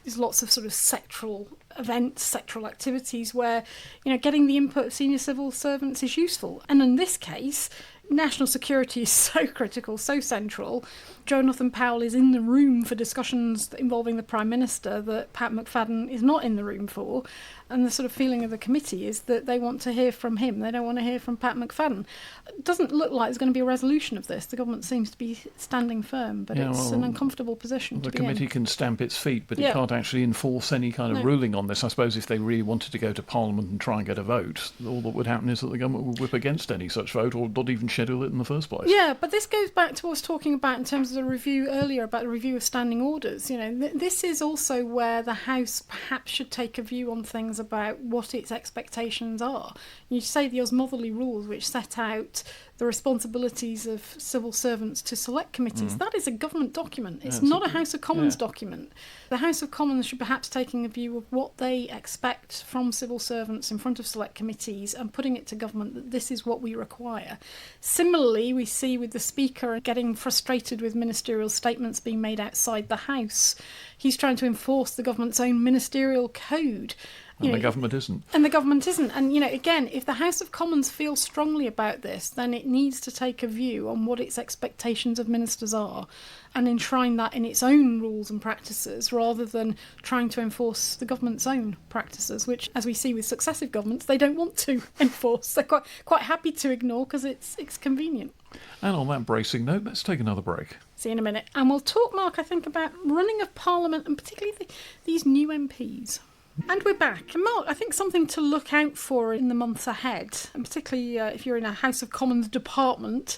There's lots of sort of sectoral events, sectoral activities where, getting the input of senior civil servants is useful. And in this case, national security is so critical, so central. Jonathan Powell is in the room for discussions involving the Prime Minister that Pat McFadden is not in the room for. And the sort of feeling of the committee is that they want to hear from him. They don't want to hear from Pat McFadden. It doesn't look like there's going to be a resolution of this. The government seems to be standing firm, but it's an uncomfortable position to be in. The committee can stamp its feet, but it can't actually enforce any kind of ruling on this. I suppose if they really wanted to go to Parliament and try and get a vote, all that would happen is that the government would whip against any such vote or not even schedule it in the first place. Yeah, but this goes back to what I was talking about in terms of the review earlier, about the review of standing orders. This is also where the House perhaps should take a view on things about what its expectations are. You say the Osmophily rules, which set out the responsibilities of civil servants to select committees. That is a government document. It's not a House of Commons document. The House of Commons should perhaps taking a view of what they expect from civil servants in front of select committees and putting it to government that this is what we require. Similarly, we see with the Speaker getting frustrated with ministerial statements being made outside the House. He's trying to enforce the government's own ministerial code. And the government isn't. And the government isn't. And, again, if the House of Commons feels strongly about this, then it needs to take a view on what its expectations of ministers are and enshrine that in its own rules and practices rather than trying to enforce the government's own practices, which, as we see with successive governments, they don't want to enforce. They're quite happy to ignore because it's convenient. And on that bracing note, let's take another break. See you in a minute. And we'll talk, Mark, I think, about running of Parliament and particularly these new MPs. And we're back. And Mark, I think something to look out for in the months ahead, and particularly if you're in a House of Commons department,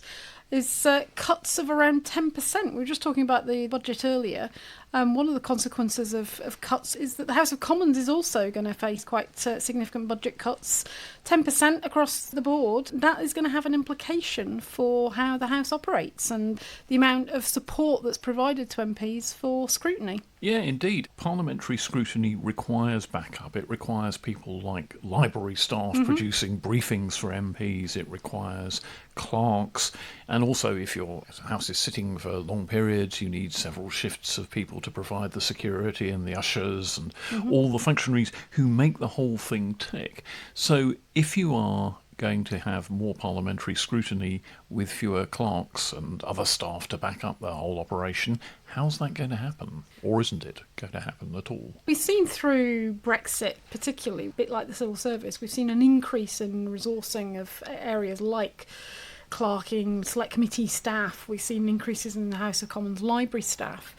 is cuts of around 10%. We were just talking about the budget earlier. One of the consequences of cuts is that the House of Commons is also going to face quite significant budget cuts, 10% across the board. That is going to have an implication for how the House operates and the amount of support that's provided to MPs for scrutiny. Yeah, indeed. Parliamentary scrutiny requires backup. It requires people like library staff producing briefings for MPs. It requires clerks. And also, if your house is sitting for long periods, you need several shifts of people to provide the security and the ushers and all the functionaries who make the whole thing tick. So if you are going to have more parliamentary scrutiny with fewer clerks and other staff to back up the whole operation, how's that going to happen? Or isn't it going to happen at all? We've seen through Brexit, particularly, a bit like the civil service, we've seen an increase in resourcing of areas like clerking, select committee staff. We've seen increases in the House of Commons library staff.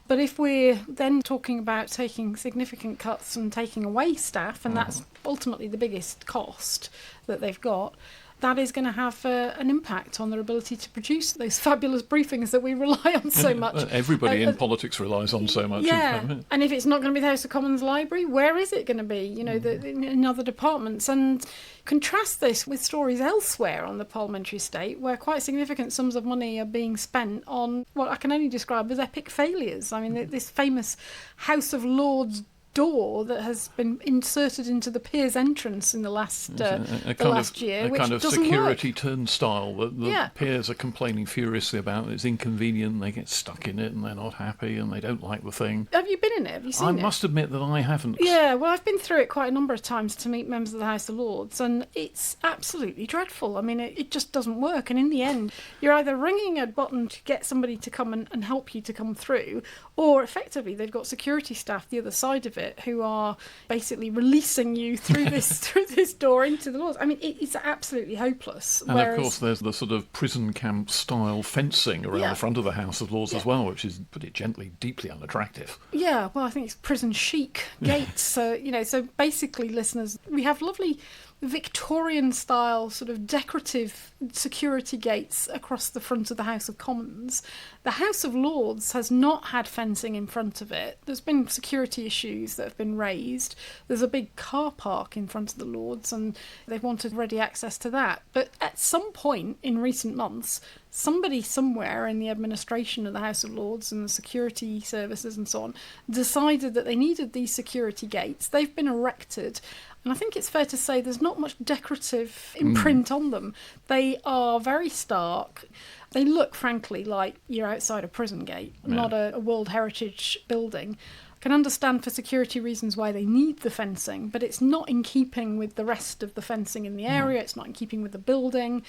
But if we're then talking about taking significant cuts and taking away staff, and that's ultimately the biggest cost that they've got, that is going to have an impact on their ability to produce those fabulous briefings that we rely on so much. Everybody in politics relies on so much. Yeah, and if it's not going to be the House of Commons library, where is it going to be? You know, in other departments. And contrast this with stories elsewhere on the parliamentary estate, where quite significant sums of money are being spent on what I can only describe as epic failures. I mean, this famous House of Lords door that has been inserted into the Peers' entrance in the last year, which kind of doesn't security work. turnstile that the Peers are complaining furiously about. It's inconvenient, they get stuck in it and they're not happy and they don't like the thing. Have you been in it? Have you seen it? I must admit that I haven't. Yeah, well, I've been through it quite a number of times to meet members of the House of Lords, and it's absolutely dreadful. I mean, it just doesn't work, and in the end, you're either ringing a button to get somebody to come and help you to come through, or effectively they've got security staff the other side of it who are basically releasing you through this door into the Lords. I mean, it's absolutely hopeless. And of course, there's the sort of prison camp style fencing around the front of the House of Lords as well, which is, put it gently, deeply unattractive. Yeah, well, I think it's prison chic gates. So basically, listeners, we have lovely Victorian style sort of decorative security gates across the front of the House of Commons. The House of Lords has not had fencing in front of it. There's been security issues that have been raised. There's a big car park in front of the Lords and they've wanted ready access to that. But at some point in recent months, somebody somewhere in the administration of the House of Lords and the security services and so on decided that they needed these security gates. They've been erected. And I think it's fair to say there's not much decorative imprint on them. They are very stark. They look, frankly, like you're outside a prison gate, not a World Heritage building. I can understand for security reasons why they need the fencing, but it's not in keeping with the rest of the fencing in the area. It's not in keeping with the building.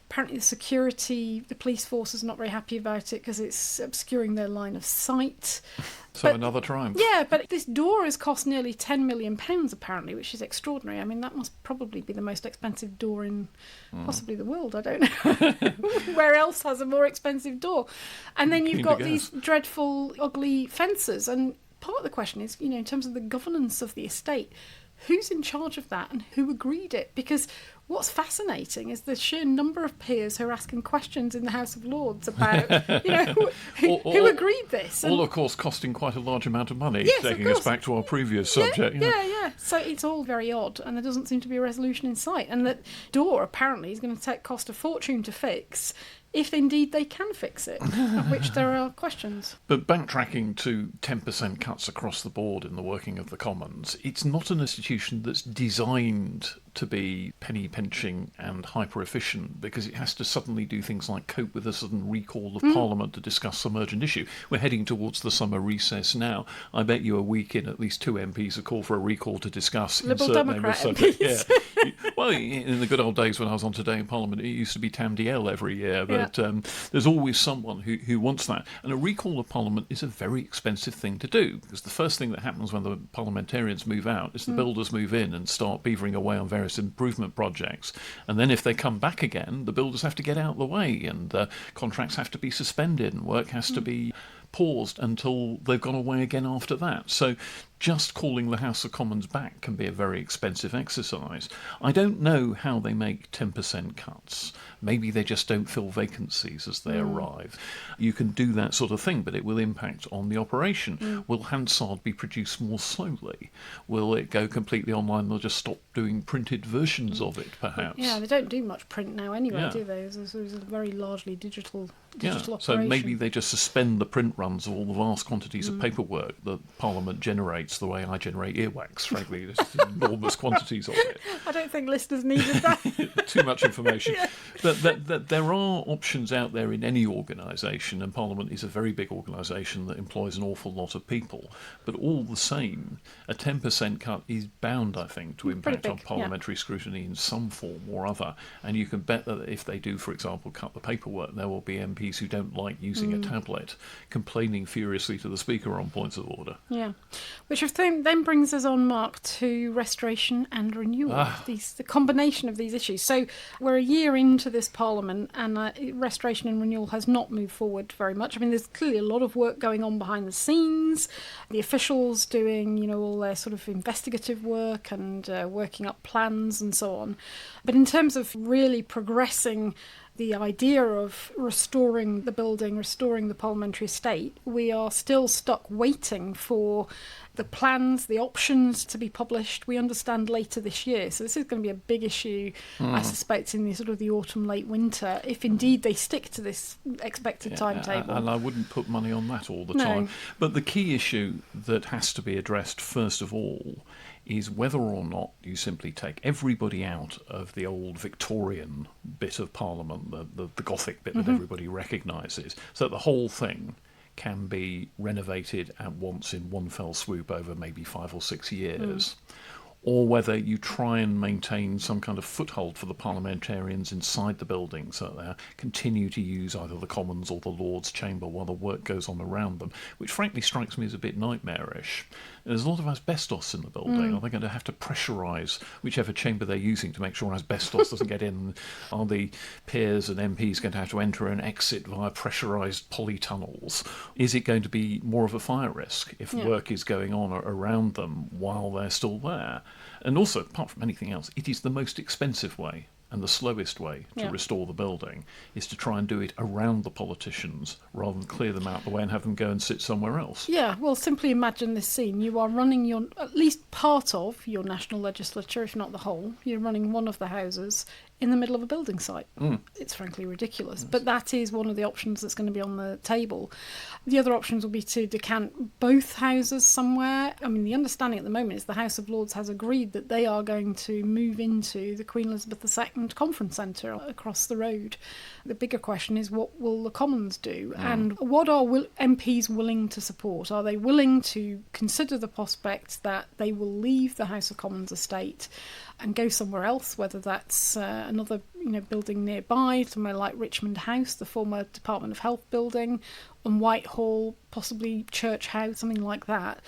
Apparently the police force is not very happy about it because it's obscuring their line of sight. So another triumph. Yeah, but this door has cost nearly £10 million, apparently, which is extraordinary. I mean, that must probably be the most expensive door in possibly the world. I don't know. Where else has a more expensive door? And then you've got these dreadful, ugly fences. And part of the question is, in terms of the governance of the estate, who's in charge of that and who agreed it? Because what's fascinating is the sheer number of peers who are asking questions in the House of Lords about, who agreed this. All, of course, costing quite a large amount of money, yes, taking us back to our previous subject. Yeah. So it's all very odd, and there doesn't seem to be a resolution in sight. And that door, apparently, is going to cost a fortune to fix, if indeed they can fix it, of which there are questions. But backtracking to 10% cuts across the board in the working of the Commons, it's not an institution that's designed to be penny pinching and hyper efficient, because it has to suddenly do things like cope with a sudden recall of Parliament to discuss some urgent issue. We're heading towards the summer recess now. I bet you a week in, at least 2 MPs have called for a recall to discuss Liberal Democrat subject. MPs. Yeah. Well, in the good old days when I was on Today in Parliament, it used to be Tam DL every year, but there's always someone who wants that. And a recall of Parliament is a very expensive thing to do, because the first thing that happens when the parliamentarians move out is the builders move in and start beavering away on various improvement projects. And then if they come back again, the builders have to get out of the way, and contracts have to be suspended and work has to be paused until they've gone away again after that. So just calling the House of Commons back can be a very expensive exercise. I don't know how they make 10% cuts. Maybe they just don't fill vacancies as they arrive. You can do that sort of thing, but it will impact on the operation. Will Hansard be produced more slowly? Will it go completely online? They'll just stop doing printed versions of it, perhaps. Yeah, they don't do much print now anyway, Yeah. do they? It's a very largely digital operation. So maybe they just suspend the print runs of all the vast quantities of paperwork that Parliament generates the way I generate earwax, frankly. There's enormous quantities of it. I don't think listeners needed that. Too much information. But that there are options out there in any organisation, and Parliament is a very big organisation that employs an awful lot of people. But all the same, a 10% cut is bound, I think, to impact on parliamentary scrutiny in some form or other. And you can bet that if they do, for example, cut the paperwork, there will be MPs who don't like using a tablet, complaining furiously to the Speaker on points of order. Yeah. Which I think then brings us on, Mark, to restoration and renewal, the combination of these issues. So we're a year into this Parliament, and restoration and renewal has not moved forward very much. I mean, there's clearly a lot of work going on behind the scenes, the officials doing, all their sort of investigative work and working up plans and so on. But in terms of really progressing the idea of restoring the building, restoring the parliamentary estate, we are still stuck waiting for the plans, the options to be published. We understand later this year. So this is going to be a big issue, I suspect, in the sort of the autumn, late winter, if indeed they stick to this expected timetable. And I wouldn't put money on that all the time. But the key issue that has to be addressed first of all is whether or not you simply take everybody out of the old Victorian bit of Parliament, the Gothic bit that everybody recognises, so that the whole thing can be renovated at once in one fell swoop over maybe 5 or 6 years, or whether you try and maintain some kind of foothold for the parliamentarians inside the building so that they continue to use either the Commons or the Lords' Chamber while the work goes on around them, which frankly strikes me as a bit nightmarish. There's a lot of asbestos in the building. Are they going to have to pressurise whichever chamber they're using to make sure asbestos doesn't get in? Are the peers and MPs going to have to enter and exit via pressurised polytunnels? Is it going to be more of a fire risk if work is going on around them while they're still there? And also, apart from anything else, it is the most expensive way and the slowest way to restore the building is to try and do it around the politicians rather than clear them out of the way and have them go and sit somewhere else. Yeah, well, simply imagine this scene. You are running at least part of your national legislature, if not the whole. You're running one of the houses in the middle of a building site. It's frankly ridiculous. But that is one of the options that's going to be on the table. The other options will be to decant both houses somewhere. I mean, the understanding at the moment is the House of Lords has agreed that they are going to move into the Queen Elizabeth II Conference Centre across the road. The bigger question is, what will the Commons do? And what are MPs willing to support? Are they willing to consider the prospect that they will leave the House of Commons estate and go somewhere else, whether that's another building nearby, somewhere like Richmond House, the former Department of Health building, on Whitehall, possibly Church House, something like that?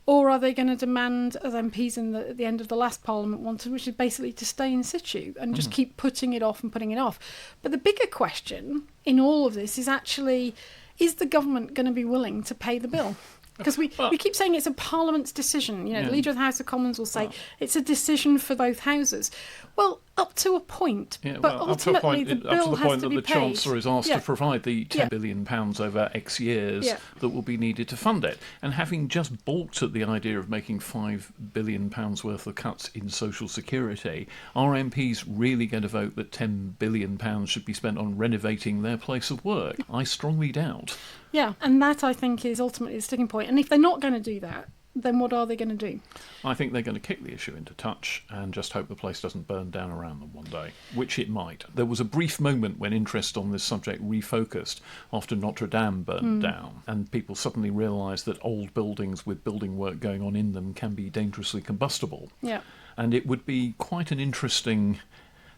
Or are they going to demand, as MPs at the end of the last Parliament wanted, which is basically to stay in situ and just keep putting it off and putting it off? But the bigger question in all of this is actually, is the government going to be willing to pay the bill? Because we keep saying it's a Parliament's decision. The Leader of the House of Commons will say it's a decision for both houses. Well, up to a point. But ultimately the bill has to be paid. The Chancellor is asked to provide the £10 billion over X years that will be needed to fund it. And having just balked at the idea of making £5 billion worth of cuts in social security, are MPs really going to vote that £10 billion should be spent on renovating their place of work? I strongly doubt. Yeah, and that, I think, is ultimately the sticking point. And if they're not going to do that, then what are they going to do? I think they're going to kick the issue into touch and just hope the place doesn't burn down around them one day, which it might. There was a brief moment when interest on this subject refocused after Notre Dame burned down, and people suddenly realised that old buildings with building work going on in them can be dangerously combustible. Yeah. And it would be quite an interesting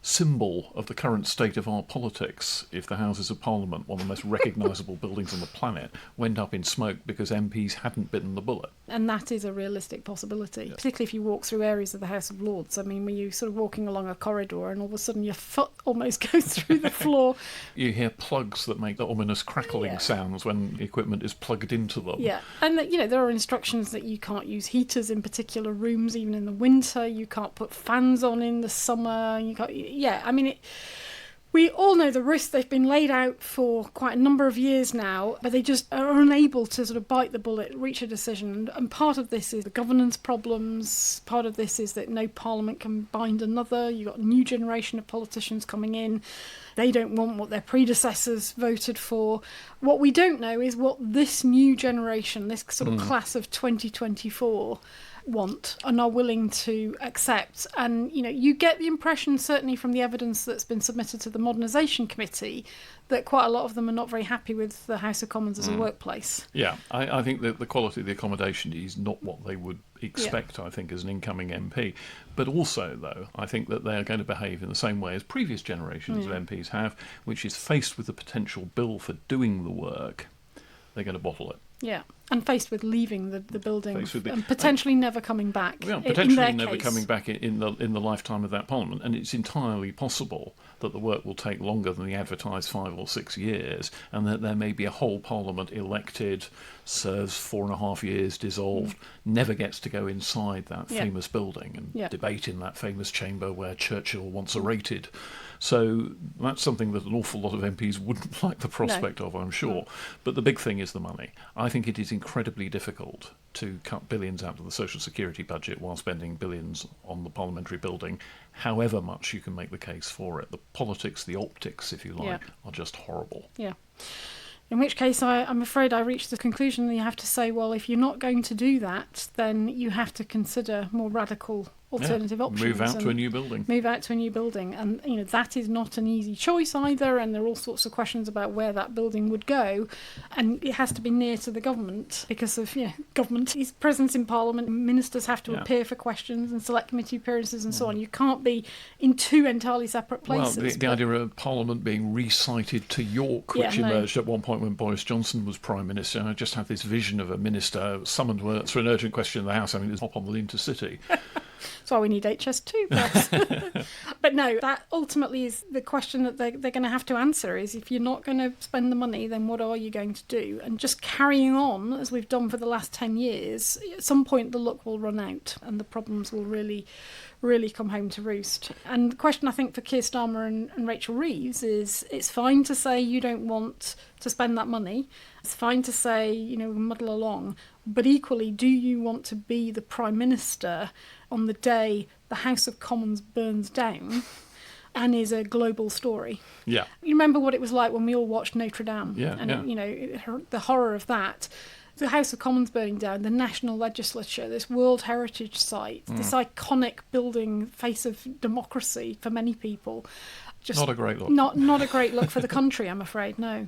symbol of the current state of our politics if the Houses of Parliament, one of the most recognisable buildings on the planet, went up in smoke because MPs hadn't bitten the bullet. And that is a realistic possibility, particularly if you walk through areas of the House of Lords. I mean, when you're sort of walking along a corridor and all of a sudden your foot almost goes through the floor. You hear plugs that make the ominous crackling sounds when the equipment is plugged into them. Yeah, and there are instructions that you can't use heaters in particular rooms, even in the winter. You can't put fans on in the summer. You can't. Yeah, I mean, we all know the risks. They've been laid out for quite a number of years now, but they just are unable to sort of bite the bullet, reach a decision. And part of this is the governance problems. Part of this is that no parliament can bind another. You've got a new generation of politicians coming in. They don't want what their predecessors voted for. What we don't know is what this new generation, this sort of class of 2024, want and are willing to accept. And you get the impression, certainly from the evidence that's been submitted to the Modernisation Committee, that quite a lot of them are not very happy with the House of Commons as a workplace. Yeah, I think that the quality of the accommodation is not what they would expect, I think, as an incoming MP. But also, though, I think that they are going to behave in the same way as previous generations of MPs have, which is faced with the potential bill for doing the work, they're going to bottle it. Yeah, and faced with leaving the building and potentially never coming back. Yeah, potentially never coming back in the lifetime of that Parliament. And it's entirely possible that the work will take longer than the advertised 5 or 6 years, and that there may be a whole Parliament elected, serves 4.5 years, dissolved, never gets to go inside that famous building and debate in that famous chamber where Churchill once orated. So that's something that an awful lot of MPs wouldn't like the prospect of, I'm sure. But the big thing is the money. I think it is incredibly difficult to cut billions out of the social security budget while spending billions on the parliamentary building, however much you can make the case for it. The politics, the optics, if you like, are just horrible. Yeah. In which case, I'm afraid I reached the conclusion that you have to say, well, if you're not going to do that, then you have to consider more radical alternative options. Move out to a new building. Move out to a new building. And, that is not an easy choice either. And there are all sorts of questions about where that building would go. And it has to be near to the government because of, government is presence in Parliament. Ministers have to appear for questions and select committee appearances and so on. You can't be in two entirely separate places. Well, the idea of Parliament being recited to York, which emerged at one point when Boris Johnson was Prime Minister. And I just have this vision of a minister summoned to answer an urgent question in the House. I mean, it's hop on the intercity. That's why we need HS2, perhaps. But no, that ultimately is the question that they're going to have to answer is if you're not going to spend the money, then what are you going to do? And just carrying on, as we've done for the last 10 years, at some point the luck will run out and the problems will really come home to roost. And the question, I think, for Keir Starmer and Rachel Reeves is it's fine to say you don't want to spend that money. It's fine to say, muddle along. But equally, do you want to be the Prime Minister on the day the House of Commons burns down and is a global story? Yeah. You remember what it was like when we all watched Notre Dame? The horror of that. The House of Commons burning down, the National Legislature, this World Heritage Site, this iconic building, face of democracy for many people. Just not a great look. Not a great look for the country, I'm afraid. No.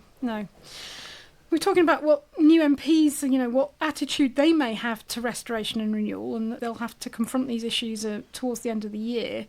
We're talking about what new MPs, what attitude they may have to restoration and renewal, and they'll have to confront these issues towards the end of the year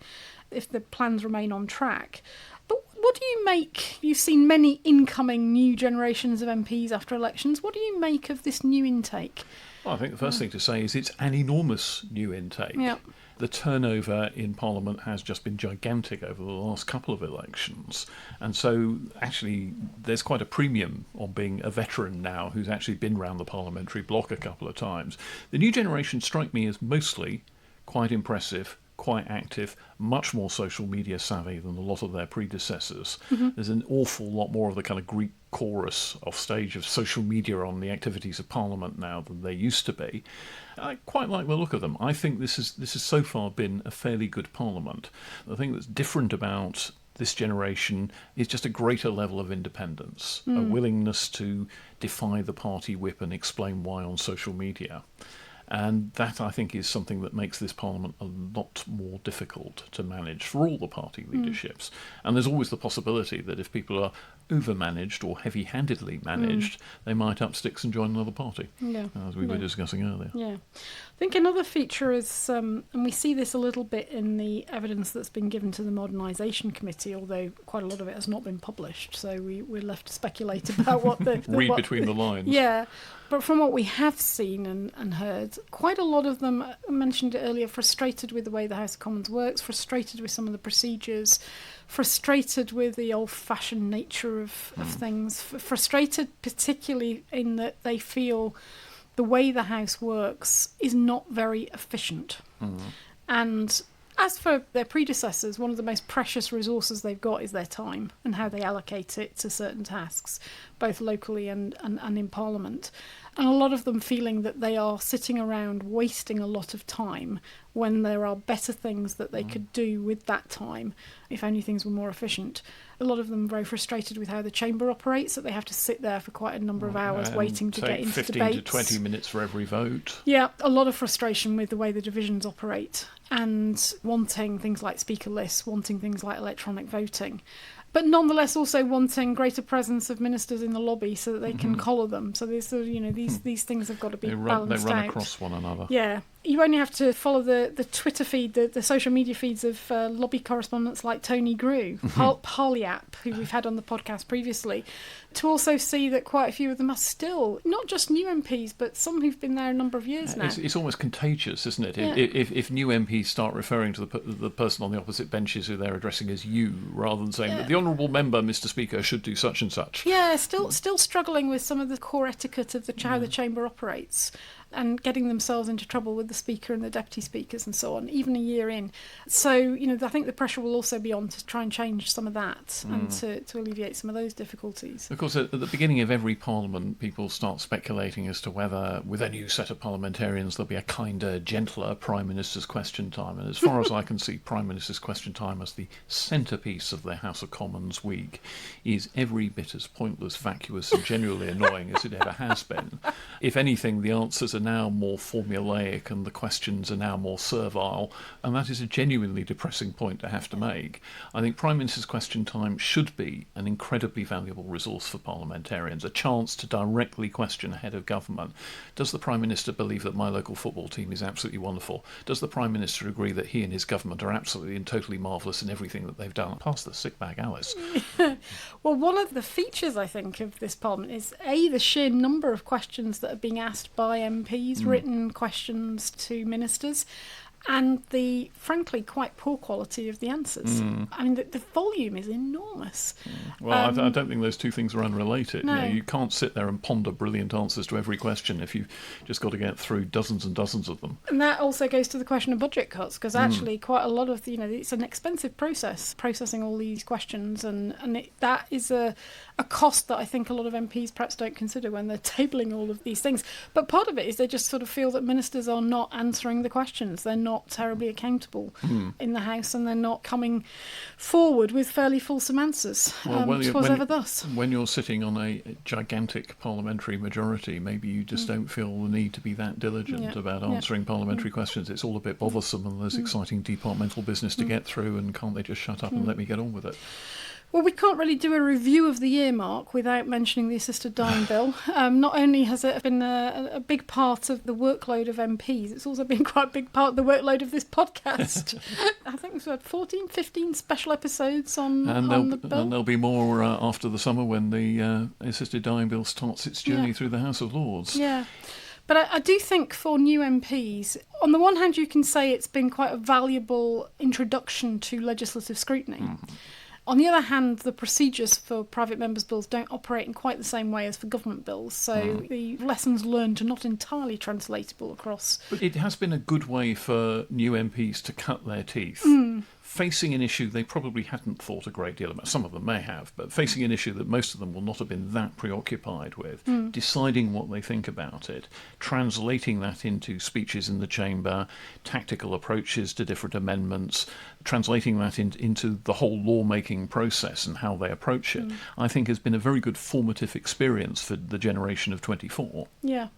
if the plans remain on track. But what do you make? You've seen many incoming new generations of MPs after elections. What do you make of this new intake? Well, I think the first thing to say is it's an enormous new intake. Yeah. The turnover in Parliament has just been gigantic over the last couple of elections. And so, actually, there's quite a premium on being a veteran now who's actually been round the parliamentary block a couple of times. The new generation strike me as mostly quite impressive, quite active, much more social media savvy than a lot of their predecessors. There's an awful lot more of the kind of Greek chorus off stage of social media on the activities of Parliament now than there used to be. I quite like the look of them. I think this has so far been a fairly good Parliament. The thing that's different about this generation is just a greater level of independence, a willingness to defy the party whip and explain why on social media. And that, I think, is something that makes this Parliament a lot more difficult to manage for all the party leaderships. And there's always the possibility that if people are over-managed or heavy-handedly managed, they might up sticks and join another party, as we were discussing earlier. Yeah. I think another feature is, and we see this a little bit in the evidence that's been given to the Modernisation Committee, although quite a lot of it has not been published, so we're left to speculate about what the... Read between the lines. Yeah. But from what we have seen and heard, quite a lot of them, I mentioned it earlier, frustrated with the way the House of Commons works, frustrated with some of the procedures, frustrated with the old-fashioned nature of things, frustrated particularly in that they feel the way the House works is not very efficient. And as for their predecessors, one of the most precious resources they've got is their time and how they allocate it to certain tasks, both locally and in Parliament. And a lot of them feeling that they are sitting around wasting a lot of time when there are better things that they could do with that time if only things were more efficient. A lot of them very frustrated with how the chamber operates, that they have to sit there for quite a number of hours waiting to get into 15 debates. to 20 minutes for every vote. Yeah, a lot of frustration with the way the divisions operate and wanting things like speaker lists, wanting things like electronic voting. But nonetheless also wanting greater presence of ministers in the lobby so that they can collar them. So there's sort of, these things have got to be balanced out. They run across one another. Yeah. You only have to follow the Twitter feed, the social media feeds of lobby correspondents like Tony Grew, Parliap, who we've had on the podcast previously, to also see that quite a few of them are still not just new MPs, but some who've been there a number of years now. It's almost contagious, isn't it? Yeah. If new MPs start referring to the person on the opposite benches who they're addressing as you, rather than saying that the honourable member, Mr. Speaker, should do such and such. Yeah, still struggling with some of the core etiquette of how the chamber operates, and getting themselves into trouble with the Speaker and the Deputy Speakers and so on, even a year in. So, I think the pressure will also be on to try and change some of that and to alleviate some of those difficulties. Of course, at the beginning of every parliament, people start speculating as to whether, with a new set of parliamentarians, there'll be a kinder, gentler Prime Minister's Question Time. And as far as I can see, Prime Minister's Question Time as the centrepiece of the House of Commons week is every bit as pointless, vacuous and genuinely annoying as it ever has been. If anything, the answers are now more formulaic and the questions are now more servile, and that is a genuinely depressing point to have to make. I think Prime Minister's Question Time should be an incredibly valuable resource for parliamentarians, a chance to directly question a head of government. Does the Prime Minister believe that my local football team is absolutely wonderful? Does the Prime Minister agree that he and his government are absolutely and totally marvellous in everything that they've done? Pass the sick bag, Alice. Well, one of the features, I think, of this Parliament is, the sheer number of questions that are being asked by MPs, written questions to ministers, and the, frankly, quite poor quality of the answers. I mean, the volume is enormous. Well, I don't think those two things are unrelated. No. You can't sit there and ponder brilliant answers to every question if you've just got to get through dozens and dozens of them. And that also goes to the question of budget cuts, because actually quite a lot of, it's an expensive process, processing all these questions, and that is a cost that I think a lot of MPs perhaps don't consider when they're tabling all of these things. But part of it is they just sort of feel that ministers are not answering the questions. They're not terribly accountable in the House, and they're not coming forward with fairly fulsome answers. When you're sitting on a gigantic parliamentary majority, maybe you just don't feel the need to be that diligent about answering parliamentary questions. It's all a bit bothersome, and there's exciting departmental business to get through, and can't they just shut up and let me get on with it? Well, we can't really do a review of the year, Mark, without mentioning the assisted dying bill. Not only has it been a big part of the workload of MPs, it's also been quite a big part of the workload of this podcast. I think we've had 14, 15 special episodes on the bill. And there'll be more after the summer when the assisted dying bill starts its journey through the House of Lords. Yeah. But I do think for new MPs, on the one hand, you can say it's been quite a valuable introduction to legislative scrutiny. On the other hand, the procedures for private members' bills don't operate in quite the same way as for government bills, so the lessons learned are not entirely translatable across. But it has been a good way for new MPs to cut their teeth. Facing an issue they probably hadn't thought a great deal about. Some of them may have, but facing an issue that most of them will not have been that preoccupied with, deciding what they think about it, translating that into speeches in the chamber, tactical approaches to different amendments, translating that into the whole lawmaking process and how they approach it, I think has been a very good formative experience for the generation of 24. Yeah.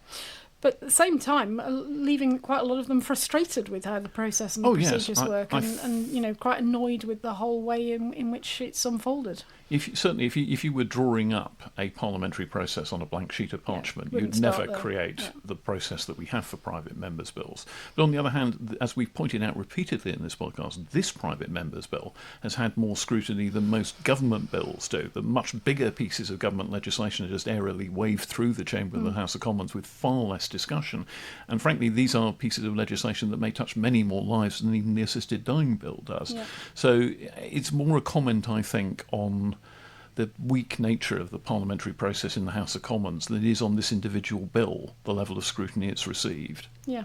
But at the same time, leaving quite a lot of them frustrated with how the process and the procedures work, and quite annoyed with the whole way in which it's unfolded. If you were drawing up a parliamentary process on a blank sheet of parchment, you'd never create the process that we have for private members' bills. But on the other hand, as we've pointed out repeatedly in this podcast, this private members' bill has had more scrutiny than most government bills do. The much bigger pieces of government legislation are just airily waved through the chamber of the House of Commons with far less discussion. And frankly, these are pieces of legislation that may touch many more lives than even the assisted dying bill does. Yeah. So it's more a comment, I think, on the weak nature of the parliamentary process in the House of Commons than it is on this individual bill, the level of scrutiny it's received. Yeah.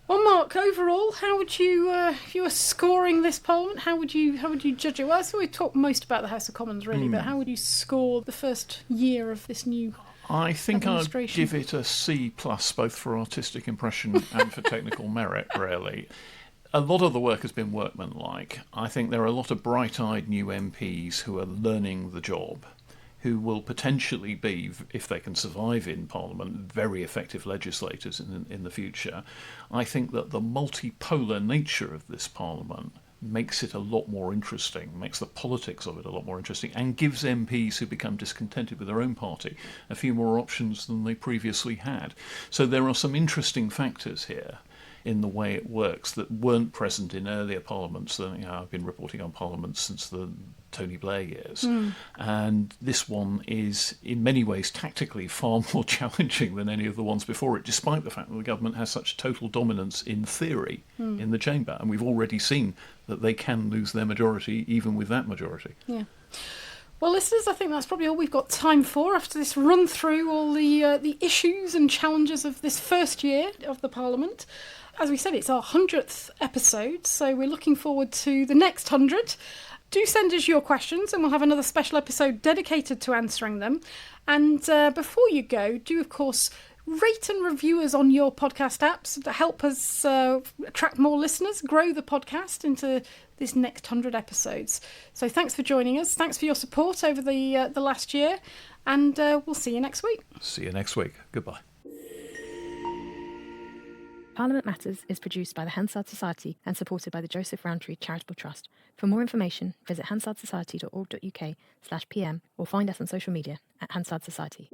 Well, Mark, overall, how would you, if you were scoring this Parliament, how would you judge it? Well, I thought we talked most about the House of Commons, really, but how would you score the first year of this new I think I'd give it a C+, both for artistic impression and for technical merit, really. A lot of the work has been workmanlike. I think there are a lot of bright-eyed new MPs who are learning the job, who will potentially be, if they can survive in Parliament, very effective legislators in the future. I think that the multipolar nature of this Parliament makes it a lot more interesting, makes the politics of it a lot more interesting, and gives MPs who become discontented with their own party a few more options than they previously had. So there are some interesting factors here in the way it works that weren't present in earlier parliaments. I've been reporting on parliaments since the Tony Blair years, and this one is in many ways tactically far more challenging than any of the ones before it, despite the fact that the government has such total dominance in theory in the chamber, and we've already seen that they can lose their majority even with that majority. Yeah. Well, listeners, I think that's probably all we've got time for after this run through all the issues and challenges of this first year of the Parliament. As we said, it's our 100th episode, so we're looking forward to the next 100. Do send us your questions and we'll have another special episode dedicated to answering them. And before you go, do, of course, rate and review us on your podcast apps to help us attract more listeners, grow the podcast into this next 100 episodes. So thanks for joining us. Thanks for your support over the last year. And we'll see you next week. See you next week. Goodbye. Parliament Matters is produced by the Hansard Society and supported by the Joseph Rowntree Charitable Trust. For more information, visit hansardsociety.org.uk/pm or find us on social media at Hansard Society.